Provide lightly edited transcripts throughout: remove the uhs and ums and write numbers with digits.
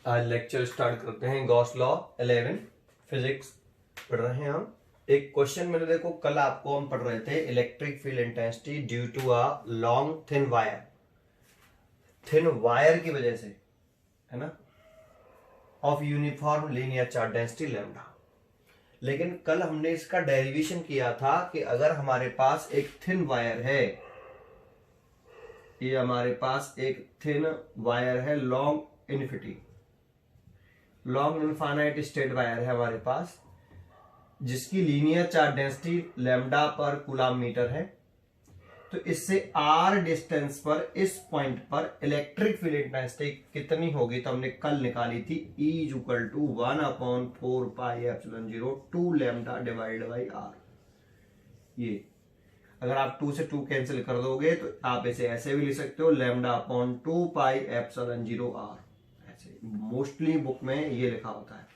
आज lecture start करते हैं। गॉस लॉ 11 फिजिक्स पढ़ रहे हैं हम। एक क्वेश्चन में देखो, कल आपको हम पढ़ रहे थे electric field intensity due to a long thin wire. Thin wire की वजह से, है ना, of uniform linear charge density lambda. लेकिन कल हमने इसका डेरिवेशन किया था कि अगर हमारे पास एक थिन वायर है, ये हमारे पास एक थिन वायर है, लॉन्ग इनफाइनाइट स्टेट वायर है हमारे पास, जिसकी लीनियर चार्ज डेंसिटी लैम्डा पर कूलम मीटर है। तो इससे आर डिस्टेंस पर इस पॉइंट पर इलेक्ट्रिक फील्ड इंटेंसिटी कितनी होगी, तो हमने कल निकाली थी E equal to 1/4πε0 2 lambda divide by R. ये अगर आप 2 से 2 कैंसिल कर दोगे तो आप इसे ऐसे भी लिख सकते हो, लैम्डा अपॉन 2πε0 आर। ऐसे मोस्टली बुक में ये लिखा होता है।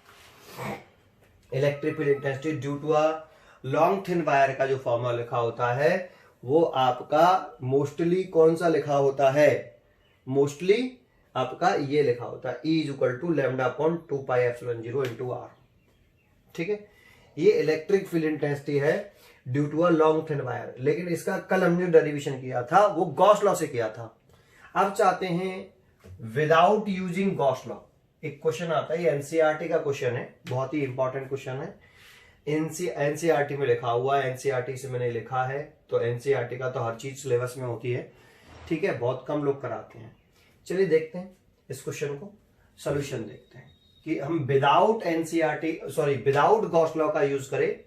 Electric field intensity due to a long thin wire का जो फॉर्मूला लिखा होता है वो आपका मोस्टली कौन सा लिखा होता है, मोस्टली आपका ये लिखा होता है E equal to lambda upon 2πε0 into R. ठीक है, ये इलेक्ट्रिक फील्ड इंटेंसिटी है due to a long thin wire. लेकिन इसका कल हमने डेरिवेशन किया था वो गॉस लॉ से किया था। अब चाहते हैं विदाउट यूजिंग गॉस लॉ। एक क्वेश्चन आता है, ये एनसीईआरटी का क्वेश्चन है, बहुत ही इंपॉर्टेंट क्वेश्चन है। एनसीईआरटी में लिखा हुआ है, एनसीईआरटी से मैंने लिखा है, तो एनसीईआरटी का तो हर चीज सिलेबस में होती है। ठीक है, बहुत कम लोग कराते हैं। चलिए देखते हैं इस क्वेश्चन को, सोल्यूशन देखते हैं कि हम विदाउट गॉस लॉ का यूज करें,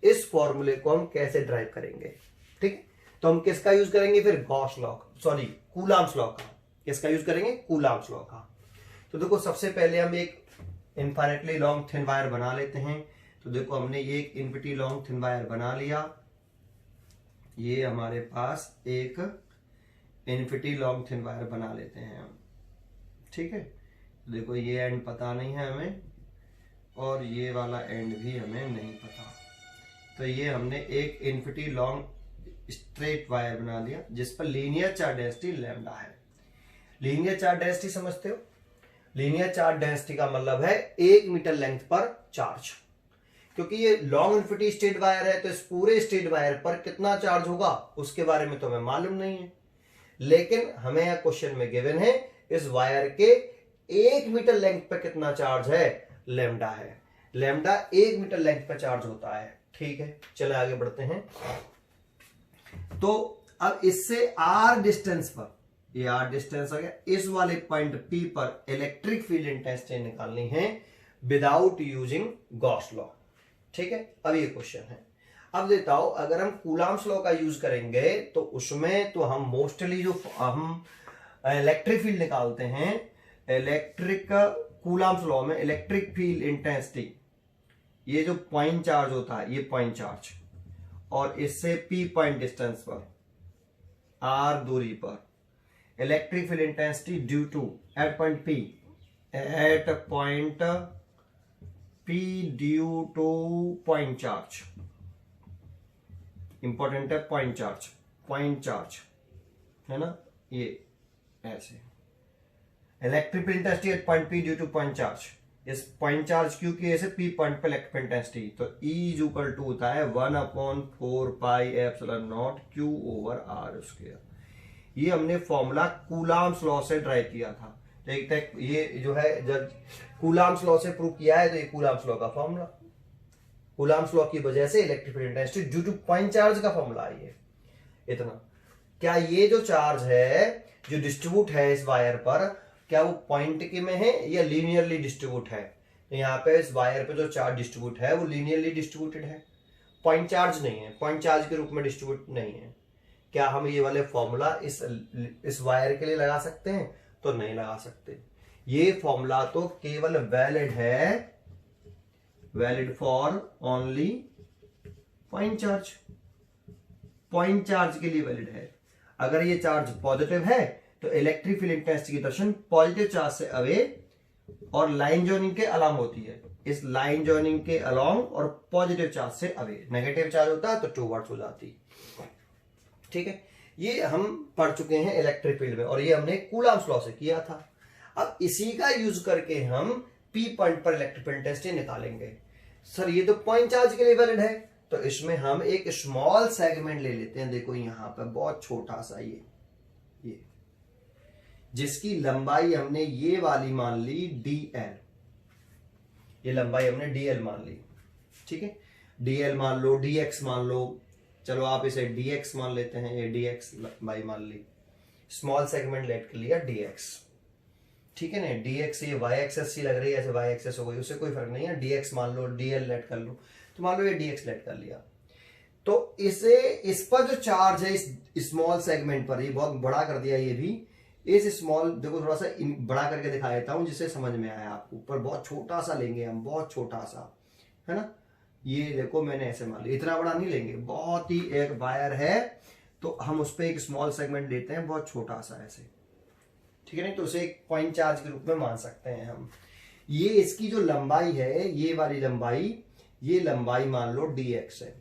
इस फॉर्मूले को हम कैसे ड्राइव करेंगे। ठीक है, तो हम किसका यूज करेंगे फिर, कूलम्स लॉ का। किसका यूज करेंगे, कूलम्स लॉ का। तो देखो, सबसे पहले हम एक इनफाइनाइटली लॉन्ग थिन वायर बना लेते हैं। तो देखो, हमने ये एक इनफिनिटी लॉन्ग थिन वायर बना लिया। ये हमारे पास एक इनफिनिटी लॉन्ग थिन वायर बना लेते हैं हम। ठीक है, तो देखो ये एंड पता नहीं है हमें, और ये वाला एंड भी हमें नहीं पता। तो ये हमने एक इनफिनिटी लॉन्ग स्ट्रेट वायर बना लिया जिस पर लीनियर चार्ज डेंसिटी लैम्डा है। लीनियर चार्ज डेंसिटी समझते हो, लीनियर चार्ज डेंसिटी का मतलब है 1 मीटर लेंथ पर चार्ज। क्योंकि ये लॉन्ग इनफिनिटी स्टेट वायर है तो इस पूरे स्टेट वायर पर कितना चार्ज होगा उसके बारे में तो हमें मालूम नहीं है, लेकिन हमें यह क्वेश्चन में गिवन है इस वायर के 1 मीटर लेंथ पर कितना चार्ज है, लैम्डा है। लैम्डा 1 मीटर लेंथ पर चार्ज होता है। ठीक है, चले आगे बढ़ते हैं। तो अब इससे आर डिस्टेंस पर, ये आर डिस्टेंस आ गया, इस वाले पॉइंट P पर इलेक्ट्रिक फील्ड इंटेंसिटी निकालनी है विदाउट यूजिंग गॉस लॉ। ठीक है, अब ये क्वेश्चन है। अब देता हूं, अगर हम कूलम्स लॉ का यूज करेंगे तो उसमें तो हम मोस्टली जो हम इलेक्ट्रिक फील्ड निकालते हैं, कूलम्स लॉ में इलेक्ट्रिक फील्ड इंटेंसिटी, ये जो पॉइंट चार्ज होता है, ये पॉइंट चार्ज, और इससे P पॉइंट डिस्टेंस पर, R दूरी पर, electric field intensity due to at point P due to point charge. Important है पॉइंट चार्ज है ना, ये ऐसे electric field intensity at point P due to point charge. इस पॉइंट चार्ज क्यू की ऐसे P पॉइंट पे इलेक्ट्रिक फील्ड इंटेंसिटी, तो E इक्वल टू होता है 1/4πε0 Q/r²। ये हमने फॉर्मूला कूलम्स लॉ से ड्राइव किया था। देखते हैं ये जो है, जब कूलम्स लॉ से प्रूव किया है तो ये कूलम्स लॉ का फॉर्मूला, कूलम्स लॉ की वजह से electric field intensity due to point charge का फॉर्मूला है ये। इतना क्या ये जो चार्ज है जो डिस्ट्रीब्यूट है इस वायर पर, क्या वो पॉइंट के में है या लीनियरली डिस्ट्रीब्यूट है? तो यहाँ पे इस वायर पे जो चार्ज डिस्ट्रीब्यूट है वो लीनियरली डिस्ट्रीब्यूटेड है, पॉइंट चार्ज नहीं है, पॉइंट चार्ज के रूप में डिस्ट्रीब्यूट नहीं है। क्या हम ये वाले फॉर्मूला इस वायर के लिए लगा सकते हैं? तो नहीं लगा सकते। ये फॉर्मूला तो केवल वैलिड है, valid for only point charge, point charge के लिए वैलिड है। अगर ये चार्ज पॉजिटिव है तो इलेक्ट्रिक फील्ड इंटेंसिटी की डायरेक्शन पॉजिटिव चार्ज से अवे और लाइन जॉइनिंग के अलोंग होती है। इस लाइन जॉइनिंग के अलोंग और पॉजिटिव चार्ज से अवे, नेगेटिव चार्ज होता है तो टूवर्ड्स हो जाती। ठीक है, ये हम पढ़ चुके हैं इलेक्ट्रिक फील्ड में, और ये हमने कूलम्स लॉ से किया था। अब इसी का यूज करके हम पी पॉइंट पर इलेक्ट्रिक फील्ड इंटेंसिटी निकालेंगे। सर ये तो पॉइंट चार्ज के लिए वैलिड है, तो इसमें हम एक स्मॉल सेगमेंट ले लेते हैं। देखो यहां पर बहुत छोटा सा ये जिसकी लंबाई हमने ये वाली मान ली dl, ये लंबाई हमने dl मान ली, ठीक है। dl मान लो, dx मान लो, चलो आप इसे dx मान लेते हैं, ये dx लंबाई मान ली, स्मॉल सेगमेंट लेट कर लिया dx, ठीक है ना। dx ये y एक्सेस सी लग रही है, ऐसे y एक्सेस हो गई, उससे कोई फर्क नहीं है। dx मान लो, dl लेट कर लो, तो मान लो ये dx लेट कर लिया। तो इस पर जो चार्ज है इस स्मॉल सेगमेंट पर, ये बहुत बड़ा कर दिया ये भी, इस स्मॉल, देखो थोड़ा सा बड़ा करके दिखा देता हूं जिससे समझ में आया आपको। ऊपर बहुत छोटा सा लेंगे हम, बहुत छोटा सा, है ना। ये देखो मैंने ऐसे मान लिया, इतना बड़ा नहीं लेंगे, बहुत ही एक वायर है तो हम उस पर एक स्मॉल सेगमेंट लेते हैं बहुत छोटा सा ऐसे, ठीक है ना। तो उसे एक पॉइंट चार्ज के रूप में मान सकते हैं हम। ये इसकी जो लंबाई है, ये वाली लंबाई, ये लंबाई मान लो dx है।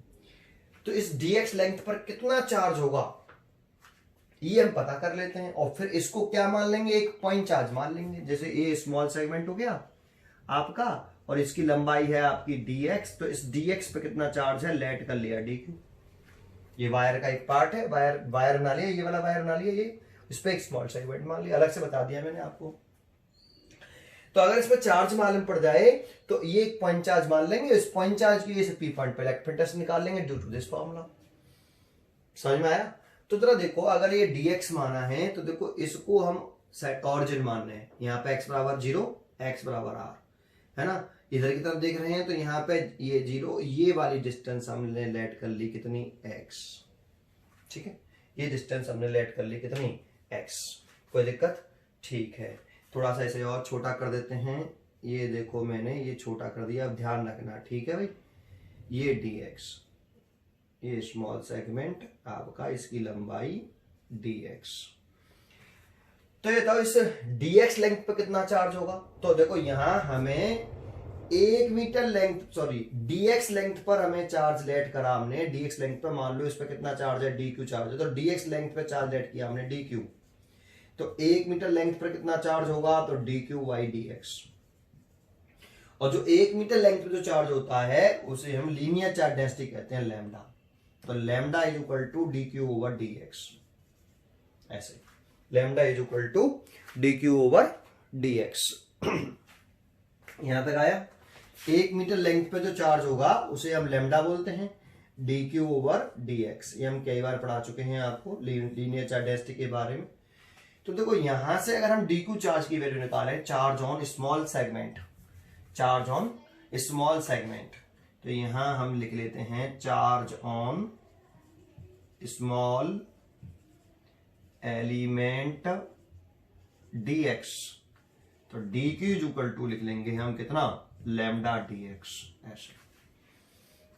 तो इस dx लेंथ पर कितना चार्ज होगा ये हम पता कर लेते हैं, और फिर इसको क्या मान लेंगे, एक पॉइंट चार्ज मान लेंगे। जैसे ये स्मॉल सेगमेंट हो गया आपका, और इसकी लंबाई है आपकी dx, तो इस dx पे कितना चार्ज है लेट कर लिया dq। ये वायर का एक पार्ट है, वायर बना लिया, ये वाला वायर बना लिया, ये इस पे एक स्मॉल सेगमेंट मान लिया, अलग से बता दिया मैंने आपको। तो अगर इसमें चार्ज मालूम पड़ जाए तो ये एक पॉइंट चार्ज मान लेंगे, इस पॉइंट चार्ज की जैसे पी पॉइंट पे इलेक्ट्रिक फील्ड इंटेंसिटी निकाल लेंगे ड्यू टू दिस फॉर्मूला। समझ में आया। तो जरा देखो, अगर ये dx माना है तो देखो इसको हम ऑरिजिन मान रहे हैं, यहाँ पे x बराबर 0, x बराबर r, है ना। इधर की तरफ देख रहे हैं तो यहाँ पे ये 0, ये वाली डिस्टेंस हमने लेट कर ली कितनी, x, ठीक है। ये डिस्टेंस हमने लेट कर ली कितनी, x। कोई दिक्कत, ठीक है। थोड़ा सा इसे और छोटा कर देते हैं, ये देखो मैंने ये छोटा कर दिया, अब ध्यान रखना, ठीक है भाई। ये dx, ये स्मॉल सेगमेंट आपका, इसकी लंबाई dx। तो ये तो इस dx लेंथ पे कितना चार्ज होगा, तो देखो यहां हमें 1 metre length, sorry dx length पर हमें चार्ज लेट करा हमने। dx लेंथ पे मान लो इस पे कितना चार्ज है, dq चार्ज है, तो dx लेंथ पे चार्ज लेट किया हमने dq। तो 1 मीटर लेंथ पर कितना चार्ज होगा, तो dq बाई dx। और जो 1 मीटर लेंथ पे जो चार्ज होता है उसे हम लीनियर चार्ज डेंसिटी कहते हैं, लैम्डा। तो lambda is equal to dq over dx, ऐसे lambda is equal to dq over dx। यहां तक आया। 1 मीटर लेंथ पे जो चार्ज होगा उसे हम लैम्डा बोलते हैं, dq ओवर dx। ये हम कई बार पढ़ा चुके हैं आपको लीनियर चार्ज डेंसिटी के बारे में। तो देखो यहां से अगर हम dq चार्ज की वैल्यू निकालें, charge on small segment, charge on small segment, तो यहां हम लिख लेते हैं charge on small element dx। तो dq इज इक्वल टू लिख लेंगे हम कितना, लैम्डा dx, ऐसे,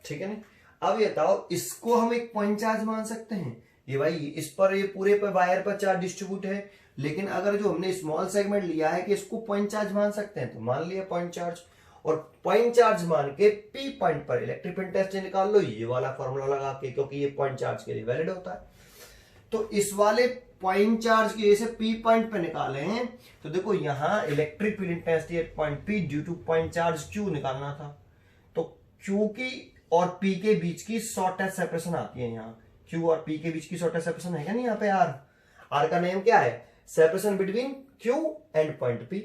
ठीक है ना। अब ये बताओ, इसको हम एक पॉइंट चार्ज मान सकते हैं। ये भाई इस पर, ये पूरे पर वायर पर चार्ज डिस्ट्रीब्यूट है, लेकिन अगर जो हमने स्मॉल सेगमेंट लिया है कि इसको पॉइंट चार्ज मान सकते हैं, तो मान लिया पॉइंट चार्ज। और पॉइंट चार्ज मान के पी पॉइंट पर इलेक्ट्रिक फील्ड इंटेंसिटी निकाल लो, ये वाला फॉर्मूला लगा के, क्योंकि ये पॉइंट चार्ज के लिए वैलिड होता है। तो इस वाले पॉइंट चार्ज की जैसे पी पॉइंट पे निकाले हैं, तो देखो यहां electric field intensity at point P due to point charge Q निकालना था। तो क्यू की और पी के बीच की शॉर्टेस्ट सेपरेशन आती है यहाँ, क्यू और पी के बीच की शॉर्टेस्ट सेपरेशन है क्या नहीं, यहाँ पे आर का नेम क्या है, separation between Q and point P.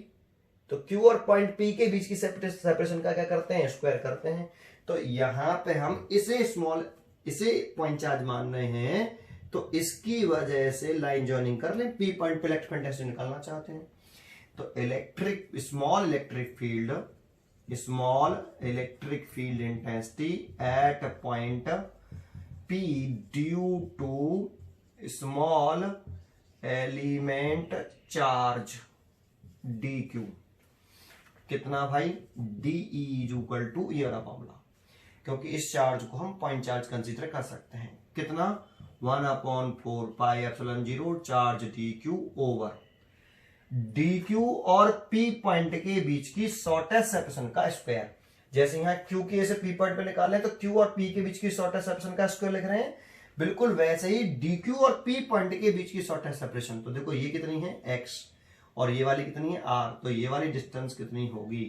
तो क्यू और पॉइंट पी के बीच की सेपरेशन का क्या करते हैं, स्क्वायर करते हैं। तो यहां पे हम इसे पॉइंट चार्ज मान रहे हैं, तो इसकी वजह से लाइन जॉइनिंग कर लें, पी पॉइंट पे इलेक्ट्रिक फील्ड इंटेंसिटी निकालना चाहते हैं। तो small electric field intensity at point P due to small element charge dq कितना भाई, de इज इक्वल टू, ये वाला फॉर्मूला, क्योंकि इस चार्ज को हम पॉइंट चार्ज कंसीडर कर सकते हैं, कितना 1/4 pi epsilon 0 charge dq over dq और p पॉइंट के बीच की शॉर्टेस्ट सेपरेशन का स्क्वायर। जैसे यहाँ q की जैसे p पॉइंट पे निकाले तो q और p के बीच की शॉर्टेस्ट सेपरेशन का स्क्वायर लिख रहे हैं, बिल्कुल वैसे ही dq और p पॉइंट के बीच की शॉर्टेस्ट सेपरेशन। तो देखो ये कितनी है, x, और ये वाली कितनी है r, तो ये वाली डिस्टेंस कितनी होगी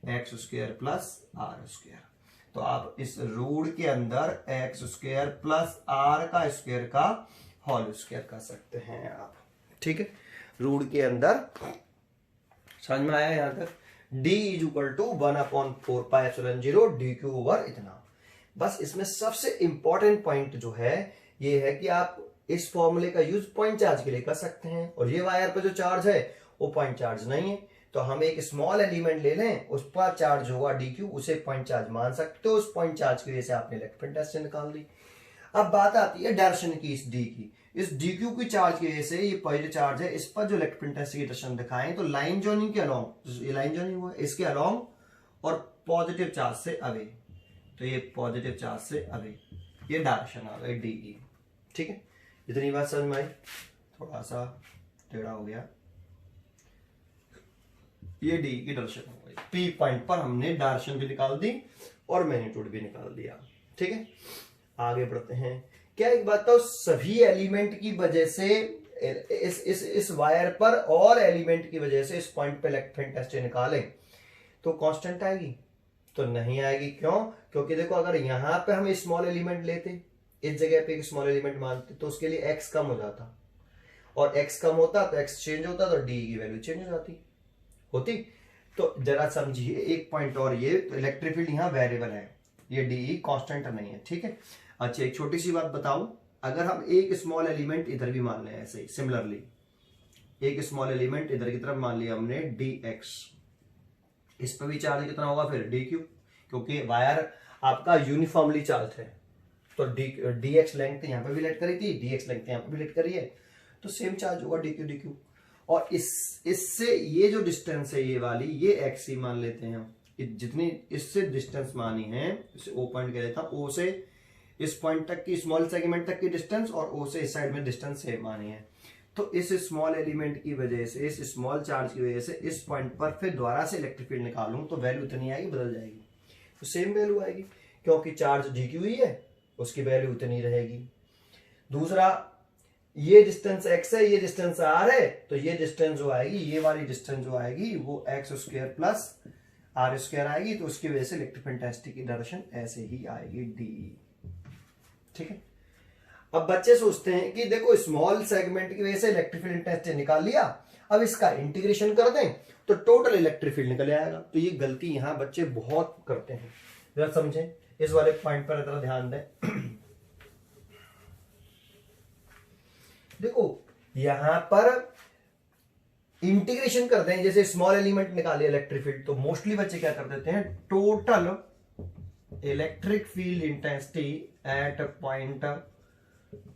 x square plus are square. तो आप इस रूट के अंदर एक्स स्क्वायर प्लस आर का स्क्वायर का होल स्क्वायर कर सकते हैं आप, ठीक है। रूट के अंदर समझ में आया यहां तक। d is equal to 1/4 pi epsilon 0 dq over इतना। बस इसमें सबसे इंपॉर्टेंट पॉइंट जो है ये है कि आप इस फॉर्मूले का यूज पॉइंट चार्ज के लिए कर सकते हैं, और ये वायर पर जो चार्ज है वो पॉइंट चार्ज नहीं है, तो हम एक स्मॉल एलिमेंट ले लें, उस पर चार्ज होगा dq, उसे पॉइंट चार्ज मान सकते हो। उस पॉइंट चार्ज की वजह से आपने इलेक्ट्रॉन टेंशन निकाल दी। अब बात आती है डायरेक्शन की, इस d की, इस dq की चार्ज की वजह से ये पॉजिटिव चार्ज है, इस पर जो इलेक्ट्रॉन टेंशन की डायरेक्शन दिखाएं तो लाइन जॉइनिंग के अलोंग, ये लाइन जॉइनिंग हुआ इसके अलोंग और पॉजिटिव चार्ज से अवे, तो ये पॉजिटिव चार्ज से अवे, ये डायरेक्शन आ गई डी, ठीक है। इतनी बात समझ में आई, थोड़ा सा टेढ़ा हो गया, ये डी की डायरेक्शन हो गई। पी पॉइंट पर हमने डायरेक्शन भी निकाल दी और मैग्नीट्यूड भी निकाल दिया, ठीक है। आगे बढ़ते हैं। क्या एक बात तो सभी एलिमेंट की वजह से इस वायर पर और एलिमेंट की वजह से इस पॉइंट पे इलेक्ट्रॉन टेंशन निकालें तो कांस्टेंट आएगी? तो नहीं आएगी। क्यों? क्योंकि देखो अगर यहां पे हम स्मॉल एलिमेंट लेते, इस जगह पे एक स्मॉल एलिमेंट मानते, तो उसके लिए x कम हो जाता, और x कम होता तो x चेंज होता, तो d की वैल्यू चेंज हो जाती होती। तो जरा समझिए एक पॉइंट और, ये तो इलेक्ट्रिक फील्ड यहाँ वेरिएबल है, ये डी कांस्टेंट नहीं है, ठीक है। अच्छा एक छोटी सी बात बताऊं, अगर हम एक स्मॉल एलिमेंट इधर भी मान लें, ऐसे ही सिमिलरली एक स्मॉल एलिमेंट इधर की तरफ मान लिया हमने dx, इस पर भी चार्ज कितना होगा फिर dq, क्योंकि वायर आपका यूनिफॉर्मली चार्ज है, तो dx लेंथ यहाँ पे भी लेट करी थी, dx लेंथ यहाँ पे भी लेट करी है, तो सेम चार्ज होगा dq। और इससे ये जो डिस्टेंस है ये वाली, ये x ही मान लेते हैं हम, जितनी इससे डिस्टेंस मानी है, इसे o पॉइंट कह देता हूं, o से इस पॉइंट तक की स्मॉल सेगमेंट तक की डिस्टेंस और o से इस साइड में डिस्टेंस सेम मानी है। तो इस स्मॉल एलिमेंट की वजह से, इस स्मॉल चार्ज की वजह से इस पॉइंट पर फिर दोबारा से इलेक्ट्रिक फील्ड निकालूं तो वैल्यू इतनी आएगी, बदल जाएगी, तो सेम वैल्यू आएगी, क्योंकि चार्ज dq ही है, उसकी वैल्यू उतनी रहेगी। दूसरा, ये डिस्टेंस x है, ये डिस्टेंस r है, तो ये डिस्टेंस जो आएगी, ये वाली डिस्टेंस जो आएगी वो x square plus are square आएगी, तो उसकी वजह से इलेक्ट्रिक इंटेंसिटी की डायरेक्शन ऐसे ही आएगी डी, ठीक है। अब बच्चे सोचते हैं कि देखो स्मॉल सेगमेंट की वजह से इलेक्ट्रिक फील्ड इंटेंसिटी निकाल लिया, अब इसका इंटीग्रेशन कर दें तो टोटल इलेक्ट्रिक फील्ड निकल आएगा। तो ये गलती यहां बच्चे बहुत करते हैं, जरा समझें, इस वाले पॉइंट पर जरा ध्यान दें। देखो यहां पर इंटीग्रेशन करते हैं, जैसे स्मॉल एलिमेंट निकाले इलेक्ट्रिक फील्ड, तो मोस्टली बच्चे क्या कर देते हैं, total electric field intensity at point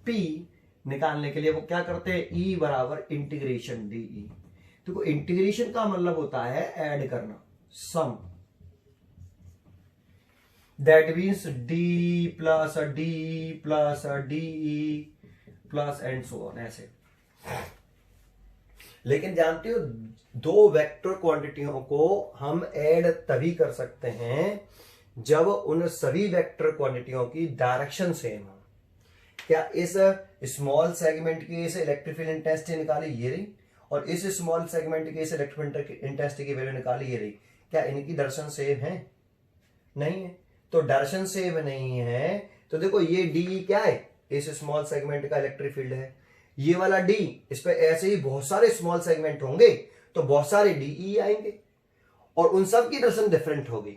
P निकालने के लिए वो क्या करते हैं, E बराबर इंटीग्रेशन डी। देखो इंटीग्रेशन का मतलब होता है ऐड करना, sum, that means D plus DE plus and so on, ऐसे। लेकिन जानते हो दो वेक्टर क्वांटिटियों को हम ऐड तभी कर सकते हैं जब उन सभी वेक्टर क्वांटिटियों की डायरेक्शन सेम हो। क्या इस स्मॉल सेगमेंट की इस इलेक्ट्रिक फील्ड इंटेंसिटी निकाली, ये रही, और इस स्मॉल सेगमेंट की इस इलेक्ट्रिक इंटेंसिटी की वैल्यू निकाली, ये रही, क्या इनकी डायरेक्शन सेम है? नहीं है। तो डायरेक्शन सेम नहीं है तो देखो ये डी क्या है, इस स्मॉल सेगमेंट का इलेक्ट्रिक फील्ड है, ये वाला डी, इस पे ऐसे ही बहुत सारे स्मॉल सेगमेंट होंगे तो बहुत सारे डीई आएंगे और उन सब की डायरेक्शन डिफरेंट होगी,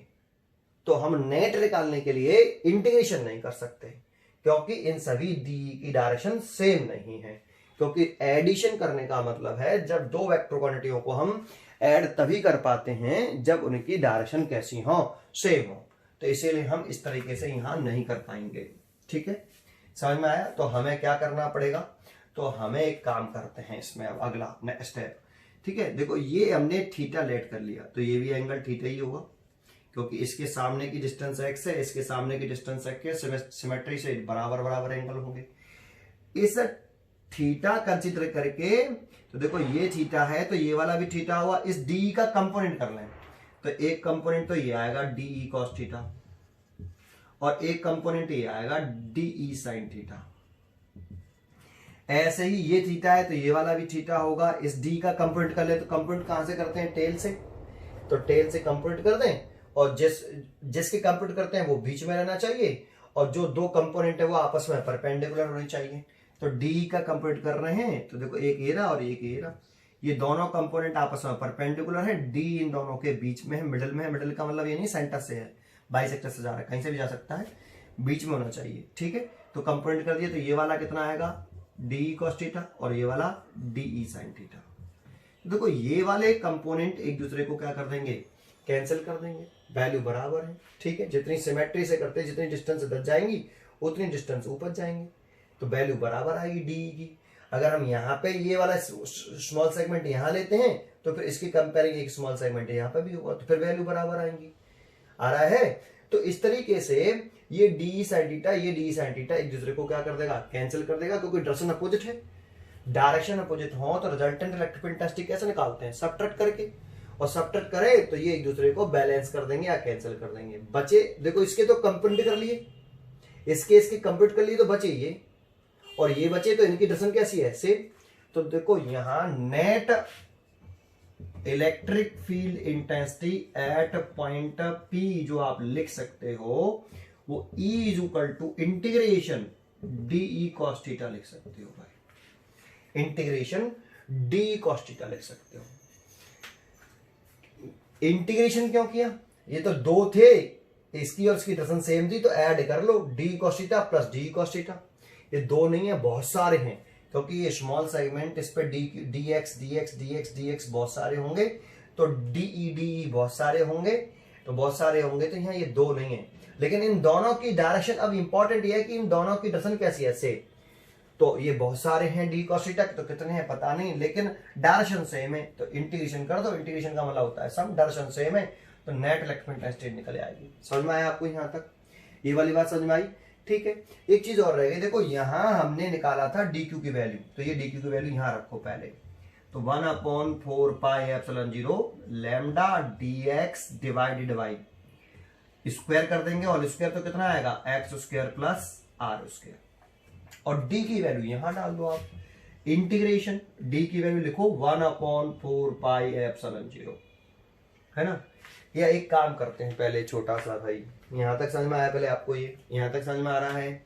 तो हम नेट निकालने के लिए इंटीग्रेशन नहीं कर सकते, क्योंकि इन सभी डी की डायरेक्शन सेम नहीं है। क्योंकि एडिशन करने का मतलब है जब दो वेक्टर क्वांटिटियों को हम ऐड तभी कर पाते हैं जब उनकी डायरेक्शन कैसी हो, सेम हो, तो इसीलिए हम इस तरीके से यहां नहीं कर पाएंगे, ठीक है। समझ में आया? तो हमें क्या करना पड़ेगा, तो हमें एक काम करते हैं इसमें, अब अगला नेक्स्ट स्टेप, ठीक है। देखो ये हमने थीटा लेट कर लिया, तो ये भी एंगल थीटा ही होगा, क्योंकि इसके सामने की डिस्टेंस x है, इसके सामने की डिस्टेंस x है, सिमेट्री से बराबर बराबर एंगल होंगे। इस थीटा कंसीडर करके, तो देखो ये थीटा है तो ये वाला भी थीटा हुआ, इस डी का कंपोनेंट कर लें तो एक कंपोनेंट तो ये आएगा डी कॉस थीटा और एक कंपोनेंट ये आएगा डी साइन थीटा। ऐसे ही ये थीटा है तो ये वाला भी थीटा होगा। इस डी का कंपोनेंट कर ले तो कंपोनेंट कहां से करते हैं, टेल से, तो टेल से कंपोनेंट कर दें और जिसके कंपोनेंट करते हैं वो बीच में रहना चाहिए और जो दो कंपोनेंट है वो आपस में परपेंडिकुलर होने चाहिए। तो डी का कंपोनेंट कर रहे हैं तो देखो एक ये रहा और एक ये रहा, ये दोनों कंपोनेंट आपस में परपेंडिकुलर है, डी इन दोनों के बीच में है, मिडिल में है। मिडिल का मतलब ये नहीं सेंटर से है, बाइसेक्टर से जा रहा है, कहीं से भी जा सकता है, बीच में होना चाहिए। ठीक है, तो कंपोनेंट कर दिया तो ये वाला कितना आएगा, डी कॉस थीटा और ये वाला डी ई साइन थीटा। देखो ये वाले कंपोनेंट एक दूसरे को क्या कर देंगे, कैंसिल कर देंगे, वैल्यू बराबर है। ठीक है, जितनी सिमेट्री से करते हैं, जितनी डिस्टेंस दब जाएंगी उतनी डिस्टेंस ऊपर जाएंगे, तो वैल्यू बराबर आएगी डी की। अगर हम यहाँ पे ये वाला स्मॉल सेगमेंट यहाँ लेते हैं तो फिर इसकी कंपेयरिंग एक स्मॉल सेगमेंट यहाँ पे भी होगा, तो फिर वैल्यू बराबर आएंगी। आ रहा है, तो इस तरीके से ये डी साइन थीटा, ये डी साइन थीटा एक दूसरे को क्या कर देगा, कैंसिल कर देगा, क्योंकि डायरेक्शन अपोजिट है। डायरेक्शन अपोजिट हो तो रिजल्टेंट इलेक्ट्रिक फील्ड इंटेंसिटी कैसे निकालते हैं, सबट्रैक्ट करके, और सबट्रैक्ट करे तो ये एक दूसरे को बैलेंस कर देंगे या कैंसिल कर देंगे। बचे देखो इसके तो कंप्यूट कर लिए, इसके कंप्यूट कर लिए तो बचे ये, और ये बचे तो इनकी डायरेक्शन कैसी है, सेम। तो देखो यहां net electric field intensity at point P जो आप लिख सकते हो वो E is equal to integration d E cos theta लिख सकते हो भाई, इंटीग्रेशन डी कॉस थीटा लिख सकते हो। इंटीग्रेशन क्यों किया, ये तो दो थे, इसकी और इसकी डायरेक्शन सेम थी तो ऐड कर लो, D cos theta plus D cos theta. ये दो नहीं है, बहुत सारे हैं, क्योंकि ये स्मॉल सेगमेंट, इस पे डी एक्स बहुत सारे होंगे, तो डी बहुत सारे होंगे, तो बहुत सारे होंगे, तो यहाँ ये दो नहीं है। लेकिन इन दोनों की डायरेक्शन, अब इंपॉर्टेंट ये है कि इन दोनों की डायरेक्शन कैसी है, से, तो ये बहुत सारे हैं डी कॉस थीटा, तो कितने हैं पता नहीं, लेकिन डायरेक्शन सेम है, तो इंटीग्रेशन कर दो, इंटीग्रेशन का मतलब होता है सम, डायरेक्शन सेम है तो नेट इलेक्ट्रिक इंटेंसिटी निकल आएगी। समझ में आया आपको यहाँ तक, ये वाली बात समझ में आई। ठीक है, एक चीज और रह गई, देखो यहां हमने निकाला था डी क्यू की वैल्यू, तो ये डी क्यू की वैल्यू यहां रखो पहले, तो 1/4πε0 lambda D X divided by square कर देंगे, और स्क्वायर तो कितना आएगा, X square plus are square, और डी की वैल्यू यहां डाल दो आप, इंटीग्रेशन डी की वैल्यू लिखो 1/4πε0, है ना। या एक काम करते हैं पहले छोटा सा भाई, यहां तक समझ में आया पहले आपको, ये यहां तक समझ में आ रहा है,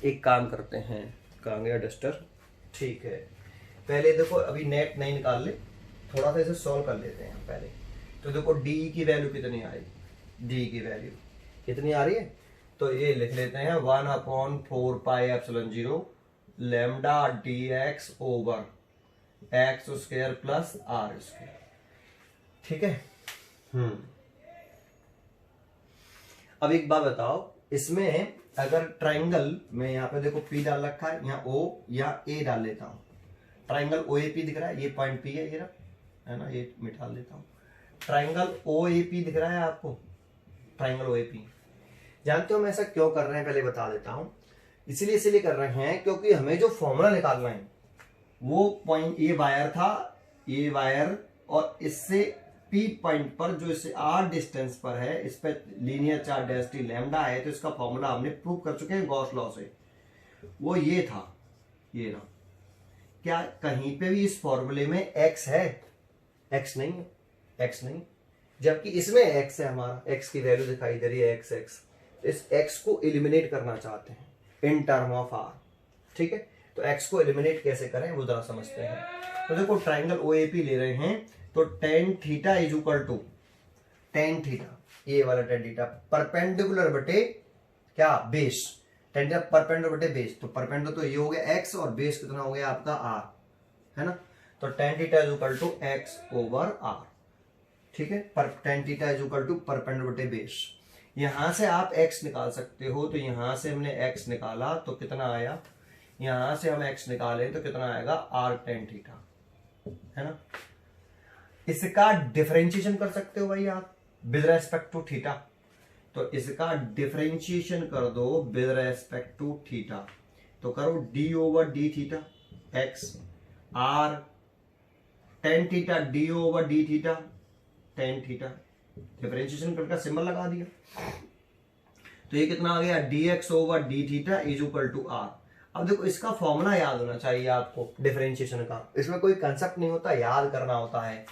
एक काम करते हैं, कहाँ गया डस्टर, ठीक है, पहले देखो अभी नेट नहीं निकाल ले, थोड़ा सा इसे सॉल्व कर लेते हैं पहले। तो देखो डी की वैल्यू कितनी आई, डी की वैल्यू कितनी आ रही है, तो ये लिख लेते हैं 1/4πε0 lambda D X over X square plus are square. ठीक है, अब एक बात बताओ, इसमें अगर ट्राइंगल में यहाँ पे देखो P डाल रखा है, यहाँ O या A डाल लेता हूँ, ट्राइंगल OAP दिख रहा है, ये पॉइंट P है, ये रहा है ना, ये मिटा लेता हूँ, ट्राइंगल OAP दिख रहा है आपको, ट्राइंगल OAP। जानते हो मैं ऐसा क्यों कर रहे हैं, पहले बता देता हूँ। इसलिए कर रहे हैं क्योंकि हमें जो फॉर्मूला निकालना है वो पॉइंट, ये वायर था, ये वायर, और इससे P पॉइंट पर जो इससे R डिस्टेंस पर है, इस पे लीनियर चार्ज डेंसिटी लैम्डा है, तो इसका फॉर्मूला हमने प्रूव कर चुके हैं गॉस लॉ से, वो ये था, ये रहा। क्या कहीं पे भी इस फॉर्मूले में x है, x नहीं है, x नहीं, जबकि इसमें x है, हमारा x की वैल्यू दिखाई दे रही है, x इस x को एलिमिनेट करना चाहते हैं इन टर्म ऑफ r। ठीक है, तो x को एलिमिनेट कैसे करें वो जरा समझते हैं। तो देखो ट्राइंगल OAP ले रहे हैं, तो tan theta is equal to tan theta, ये वाला tan थीटा परपेंडिकुलर बटे क्या, बेस, tan थीटा परपेंडिकुलर बटे बेस, तो परपेंडिकुलर तो ये हो गया x और बेस कितना हो गया आपका r, है ना। तो tan theta is equal to x over r। ठीक है, tan theta is equal to perpendicular बटे बेस। यहां से आप x निकाल सकते हो, तो यहां से हमने x निकाला तो कितना आया, यहां से हम x निकाले तो कितना आएगा, r tan थीटा, है ना। इसका डिफरेंशिएशन कर सकते हो भाई आप विद रेस्पेक्ट टू थीटा, तो इसका डिफरेंशिएशन कर दो विद रेस्पेक्ट टू थीटा, तो करो d over d theta x, r tan theta d over d theta tan theta, differentiation करके सिंबल लगा दिया, तो ये कितना आ गया, dx over d theta is equal to r। अब देखो इसका फॉर्मूला याद होना चाहिए आपको डिफरेंशिएशन का, इसमें कोई कंसेप्ट नहीं होता, याद करना होता है।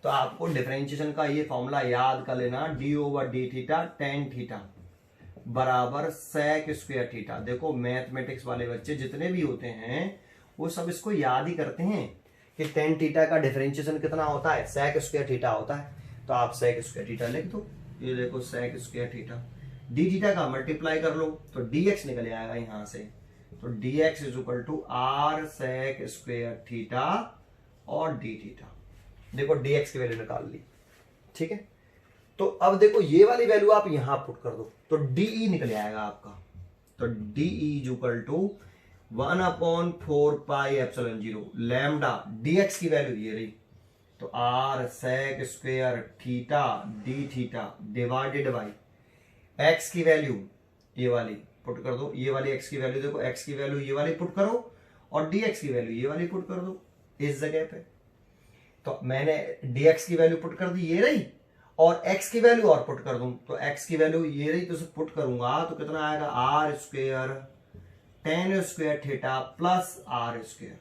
तो आपको डिफरेंशिएशन का ये फॉर्मूला याद कर लेना, d/d tan थीटा बराबर sec स्क्वायर थीटा। देखो मैथमेटिक्स वाले बच्चे जितने भी होते हैं वो सब इसको याद ही करते हैं कि tan थीटा का डिफरेंशिएशन कितना होता है, sec स्क्वायर थीटा होता है। तो आप sec स्क्वायर थीटा लिख दो, ये देखो sec square theta, d theta का मल्टीप्लाई कर लो तो dx निकल आएगा यहां से। तो dx is equal to r sec square theta और d थीटा। देखो dx की वैल्यू निकाल ली, ठीक है। तो अब देखो ये वाली वैल्यू आप यहां पुट कर दो तो de निकल आएगा आपका। तो de is equal to 1/4 pi epsilon 0 lambda, dx की वैल्यू ये रही, तो r sec square theta d theta divided by x की वैल्यू ये वाली पुट कर दो, ये वाली x की वैल्यू देखो, x की वैल्यू ये वाली पुट करो और dx की वैल्यू ये वाली पुट कर दो इस जगह पे। तो मैंने dx की वैल्यू पुट कर दी ये रही, और x की वैल्यू और पुट कर दूं तो x की वैल्यू ये रही, तो पुट करूंगा तो कितना आएगा r square tan square theta plus r square.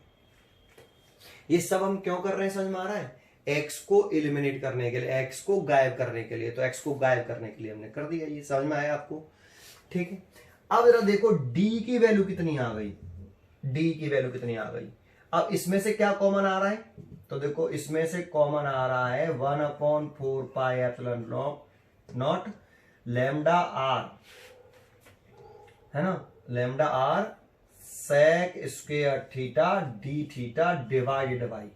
ये सब हम क्यों कर रहे हैं समझ में आ रहा है, x को एलिमिनेट करने के लिए, x को गायब करने के लिए। तो x को गायब करने के लिए हमने कर दिया, ये समझ में आया आपको, ठीक है। अब जरा देखो d की वैल्यू कितनी आ गई, d की वैल्यू कितनी आ गई। अब इसमें से क्या कॉमन आ रहा है, तो देखो इसमें से कॉमन आ रहा है 1/4 pi epsilon not lambda r, है ना, lambda r sec square theta d theta divided by,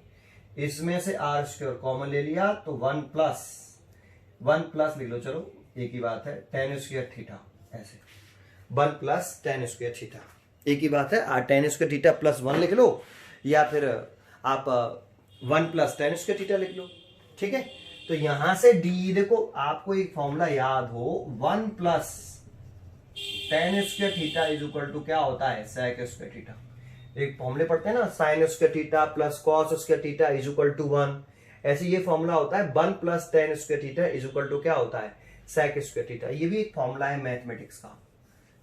इसमें से r स्क्वायर कॉमन ले लिया तो 1 प्लस लिख लो, चलो एक ही बात है, tan स्क्वायर थीटा, ऐसे 1 प्लस tan स्क्वायर थीटा, एक ही बात है। tan स्क्वायर थीटा प्लस 1 लिख लो, या फिर आप 1 प्लस tan स्क्वायर थीटा लिख लो, ठीक है। तो यहां से d, देखो आपको एक फॉर्मूला याद हो, 1 plus tan square theta is equal to क्या होता है, sec स्क्वायर थीटा। एक फॉर्मूले पढ़ते हैं ना, sin square theta plus cos square theta is equal to 1, ऐसे ये फॉर्मूला होता है 1 plus tan square theta is equal to क्या होता है, sec स्क्वायर थीटा। ये भी एक फॉर्मूला है मैथमेटिक्स का,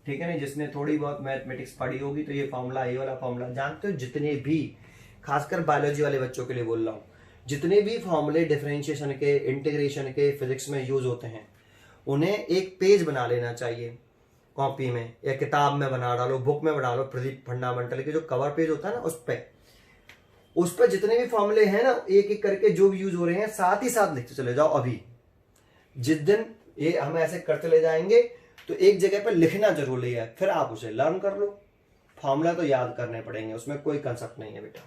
ठीक है ना। जिसने थोड़ी बहुत मैथमेटिक्स पढ़ी होगी तो ये फॉर्मूला, ये वाला फॉर्मूला जानते हो। जितने भी, खासकर बायोलॉजी वाले बच्चों के लिए बोल रहा हूँ, जितने भी फॉर्मूले डिफरेंशिएशन के, इंटीग्रेशन के फिजिक्स में यूज होते हैं, उन्हें एक पेज बना लेना चाहिए कॉपी में या किताब में बना डालो, बुक में बना लो, प्रदीप फंडामेंटल के जो कवर पेज होता है ना, उस पर जितने भी फॉर्मूले हैं ना, एक एक करके जो भी यूज हो रहे हैं साथ ही साथ लिखते चले जाओ। अभी जिस दिन ये हम ऐसे करते ले जाएंगे तो एक जगह पर लिखना जरूरी है, फिर आप उसे लर्न कर लो। फॉर्मूला तो याद करने पड़ेंगे, उसमें कोई कंसेप्ट नहीं है बेटा,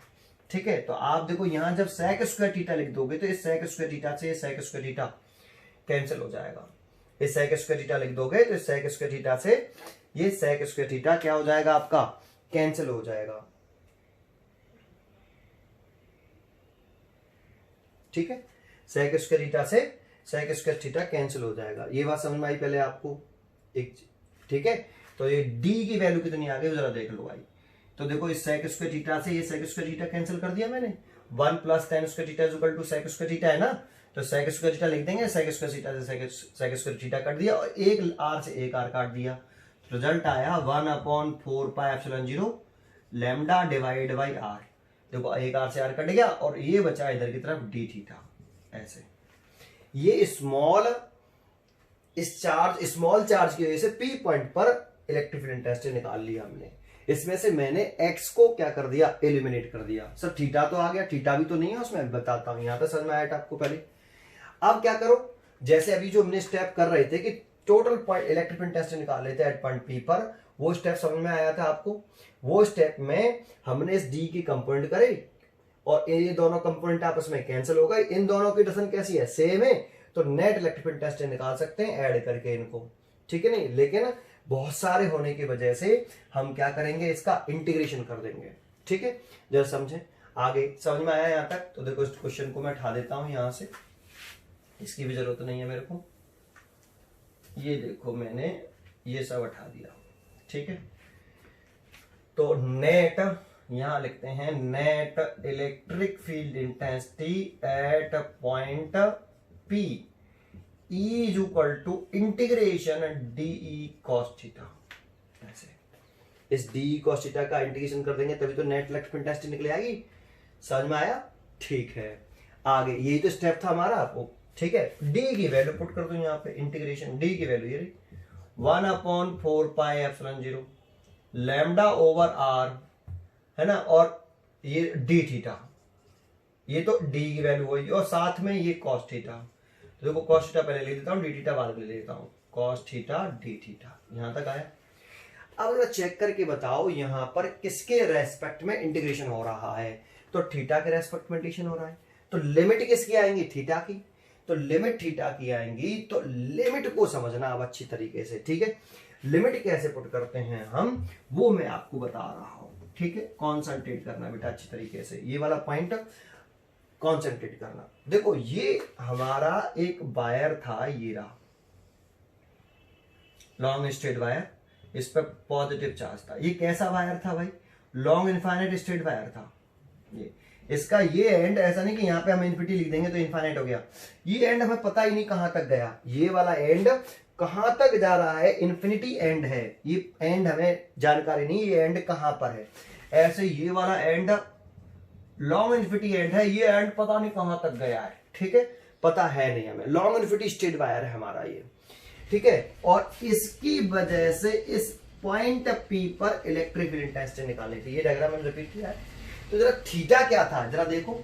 ठीक है। तो आप देखो यहां जब sec स्क्वायर थीटा लिख दोगे तो इस sec स्क्वायर थीटा से sec स्क्वायर थीटा कैंसिल हो जाएगा। इस sec स्क्वायर थीटा लिख दोगे तो इस sec स्क्वायर थीटा से ये sec स्क्वायर थीटा क्या हो जाएगा आपका, कैंसिल हो जाएगा, ठीक है। sec स्क्वायर थीटा से sec स्क्वायर थीटा कैंसिल हो जाएगा। ये बात समझ में आई पहले आपको, एक, ठीक है। तो ये d की वैल्यू कितनी आ गई जरा देख लो भाई। तो देखो इस sec स्क्वायर थीटा से ये sec स्क्वायर थीटा कैंसिल कर दिया मैंने, 1 plus tan square theta is equal to sec square theta है ना, तो sec स्क्वायर थीटा लिख देंगे, sec स्क्वायर थीटा से sec स्क्वायर थीटा काट दिया और एक r से एक r काट दिया, रिजल्ट आया 1/4 pi epsilon 0 lambda divide by r। देखो एक r से r कट गया और ये बचा इधर की तरफ d थीटा, ऐसे। ये स्मॉल चार्ज की वजह से p पॉइंट पर इलेक्ट्रिक फील्ड इंटेंसिटी निकाल लिया हमने। इसमें से मैंने x को क्या कर दिया, एलिमिनेट कर दिया। सर थीटा तो आ गया, थीटा भी तो नहीं है उसमें, बताता हूं, यहां तक समझ में आया आपको पहले। अब क्या करो, जैसे अभी जो हमने स्टेप कर रहे थे कि total point electric field intensity निकाल रहे थे एट पॉइंट P पर, वो स्टेप समझ में आया था आपको। वो स्टेप में हमने इस D की कंपोनेंट करे और ये दोनों कंपोनेंट आपस में कैंसिल हो गए। इन दोनों की डिस्टेंस कैसी है, सेम है, तो नेट इलेक्ट्रिक फील्ड इंटेंसिटी निकाल सकते हैं ऐड करके इनको, ठीक है नहीं। लेकिन बहुत सारे होने की वजह से हम क्या करेंगे, इसका इंटीग्रेशन कर देंगे, ठीक है। जरा समझे, आगे समझ में आया यहां तक। तो देखो इस क्वेश्चन को मैं उठा देता हूं यहां से, इसकी भी जरूरत नहीं है मेरे को। ये देखो मैंने ये सब उठा दिया, ठीक है। तो नेट यहां लिखते हैं, net electric field intensity at point P is equal to integration DE cos theta, ऐसे। इस डी cos थीटा का इंटीग्रेशन कर देंगे तभी तो नेट इलेक्ट्रिक इंटेंसिटी निकले आएगी। समझ में आया? ठीक है, आगे यही तो स्टेप था हमारा। आपको ठीक है, डी की वैल्यू पुट कर दो यहाँ पे, इंटीग्रेशन डी की वैल्यू ये रही 1/4πε0 लैम्डा ओवर आर, है ना, और ये डी थीटा, ये तो डी की वैल्यू हुई, और साथ में ये cos थीटा। तो देखो cos थीटा पहले ले लेता हूँ, डी थीटा बाद में ले लेता हूँ, cos थीटा डी थीटा, यहां तक आया। अब जरा चेक करके बताओ यहां पर किसके रेस्पेक्ट में इंटीग्रेशन हो रहा है, तो थीटा के रेस्पेक्ट में इंटीग्रेशन हो रहा है। तो लिमिट किसकी आएंगी? थीटा की। तो लिमिट थीटा की आएंगी, तो लिमिट को समझना अब अच्छी तरीके से, ठीक है। लिमिट कैसे पुट करते हैं हम, वो मैं आपको बता रहा हूं, ठीक है। कॉन्सेंट्रेट करना बेटा अच्छी तरीके से, ये वाला पॉइंट कॉन्सेंट्रेट करना। देखो ये हमारा एक वायर था, ये रहा लॉन्ग स्ट्रेट वायर, इस पर पॉजिटिव चार्ज था। ये कैसा वायर था भाई? लॉन्ग इनफाइनाइट स्ट्रेट वायर था। ये इसका ये एंड, ऐसा नहीं कि यहाँ पे हम इन्फिनिटी लिख देंगे तो इनफाइनाइट हो गया, ये एंड हमें पता ही नहीं कहां तक गया। ये वाला एंड कहां तक जा रहा है? इन्फिनिटी एंड है ये एंड, हमें जानकारी नहीं ये एंड कहां पर है। ऐसे ये वाला एंड लॉन्ग इन्फिनिटी एंड है, ये एंड पता नहीं कहां तक गया है, ठीक है, पता है नहीं हमें। लॉन्ग इन्फिनिटी स्ट्रेट वायर है हमारा ये, ठीक है। और इसकी वजह से इस पॉइंट पी पर इलेक्ट्रिक फील्ड इंटेंसिटी निकालनी थी। ये डायग्राम मैंने रिपीट किया है। तो जरा थीटा क्या था जरा देखो,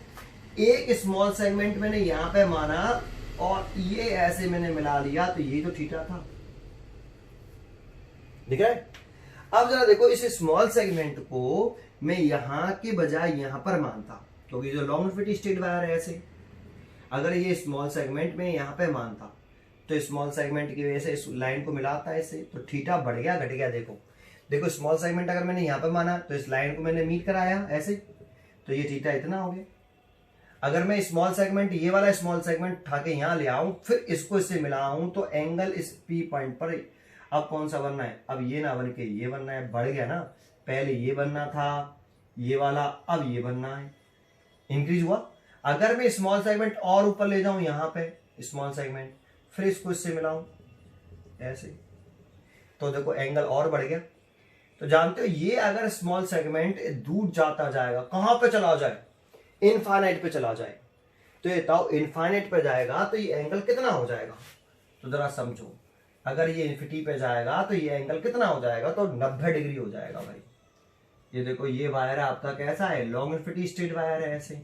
एक स्मॉल सेगमेंट मैंने यहां पे माना और ये ऐसे मैंने मिला लिया, तो ये तो थीटा था, दिख रहा है। अब जरा देखो इस स्मॉल सेगमेंट को मैं यहां के बजाय यहां पर मानता, क्योंकि जो लॉन्ग इन्फिनिटी स्ट्रेट वायर है ऐसे, अगर ये स्मॉल सेगमेंट में यहां पे मानता तो स्मॉल सेगमेंट की वजह से इस लाइन को मिलाता है इससे, तो थीटा बढ़ गया घट गया। देखो देखो स्मॉल सेगमेंट अगर मैंने यहां पे माना तो इस लाइन को मैंने मीट कराया ऐसे, तो ये थीटा इतना हो गया। अगर मैं स्मॉल सेगमेंट, ये वाला स्मॉल सेगमेंट उठा के यहां ले आऊं, फिर इसको इससे मिलाऊं, तो एंगल इस पी पॉइंट पर अब कौन सा बनना है? अब ये ना बन के ये बनना है, बढ़ गया ना। पहले ये बनना था ये वाला, अब ये बनना है, इंक्रीज हुआ। अगर मैं स्मॉल सेगमेंट और ऊपर ले जाऊं यहां पे स्मॉल सेगमेंट, फिर इसको इससे मिलाऊं ऐसे, तो देखो एंगल और बढ़ गया। तो जानते हो ये अगर स्मॉल सेगमेंट दूर जाता जाएगा, कहां पे चला जाए? इनफाइनाइट पे चला जाए, तो ये बताओ इनफाइनाइट पे जाएगा तो ये एंगल कितना हो जाएगा? तो जरा समझो, अगर ये इन्फिनिटी पे जाएगा तो ये एंगल कितना हो जाएगा? तो 90 डिग्री हो जाएगा भाई। ये देखो ये वायर आपका कैसा है? लॉन्ग इन्फिनिटी स्ट्रेट वायर है ऐसे।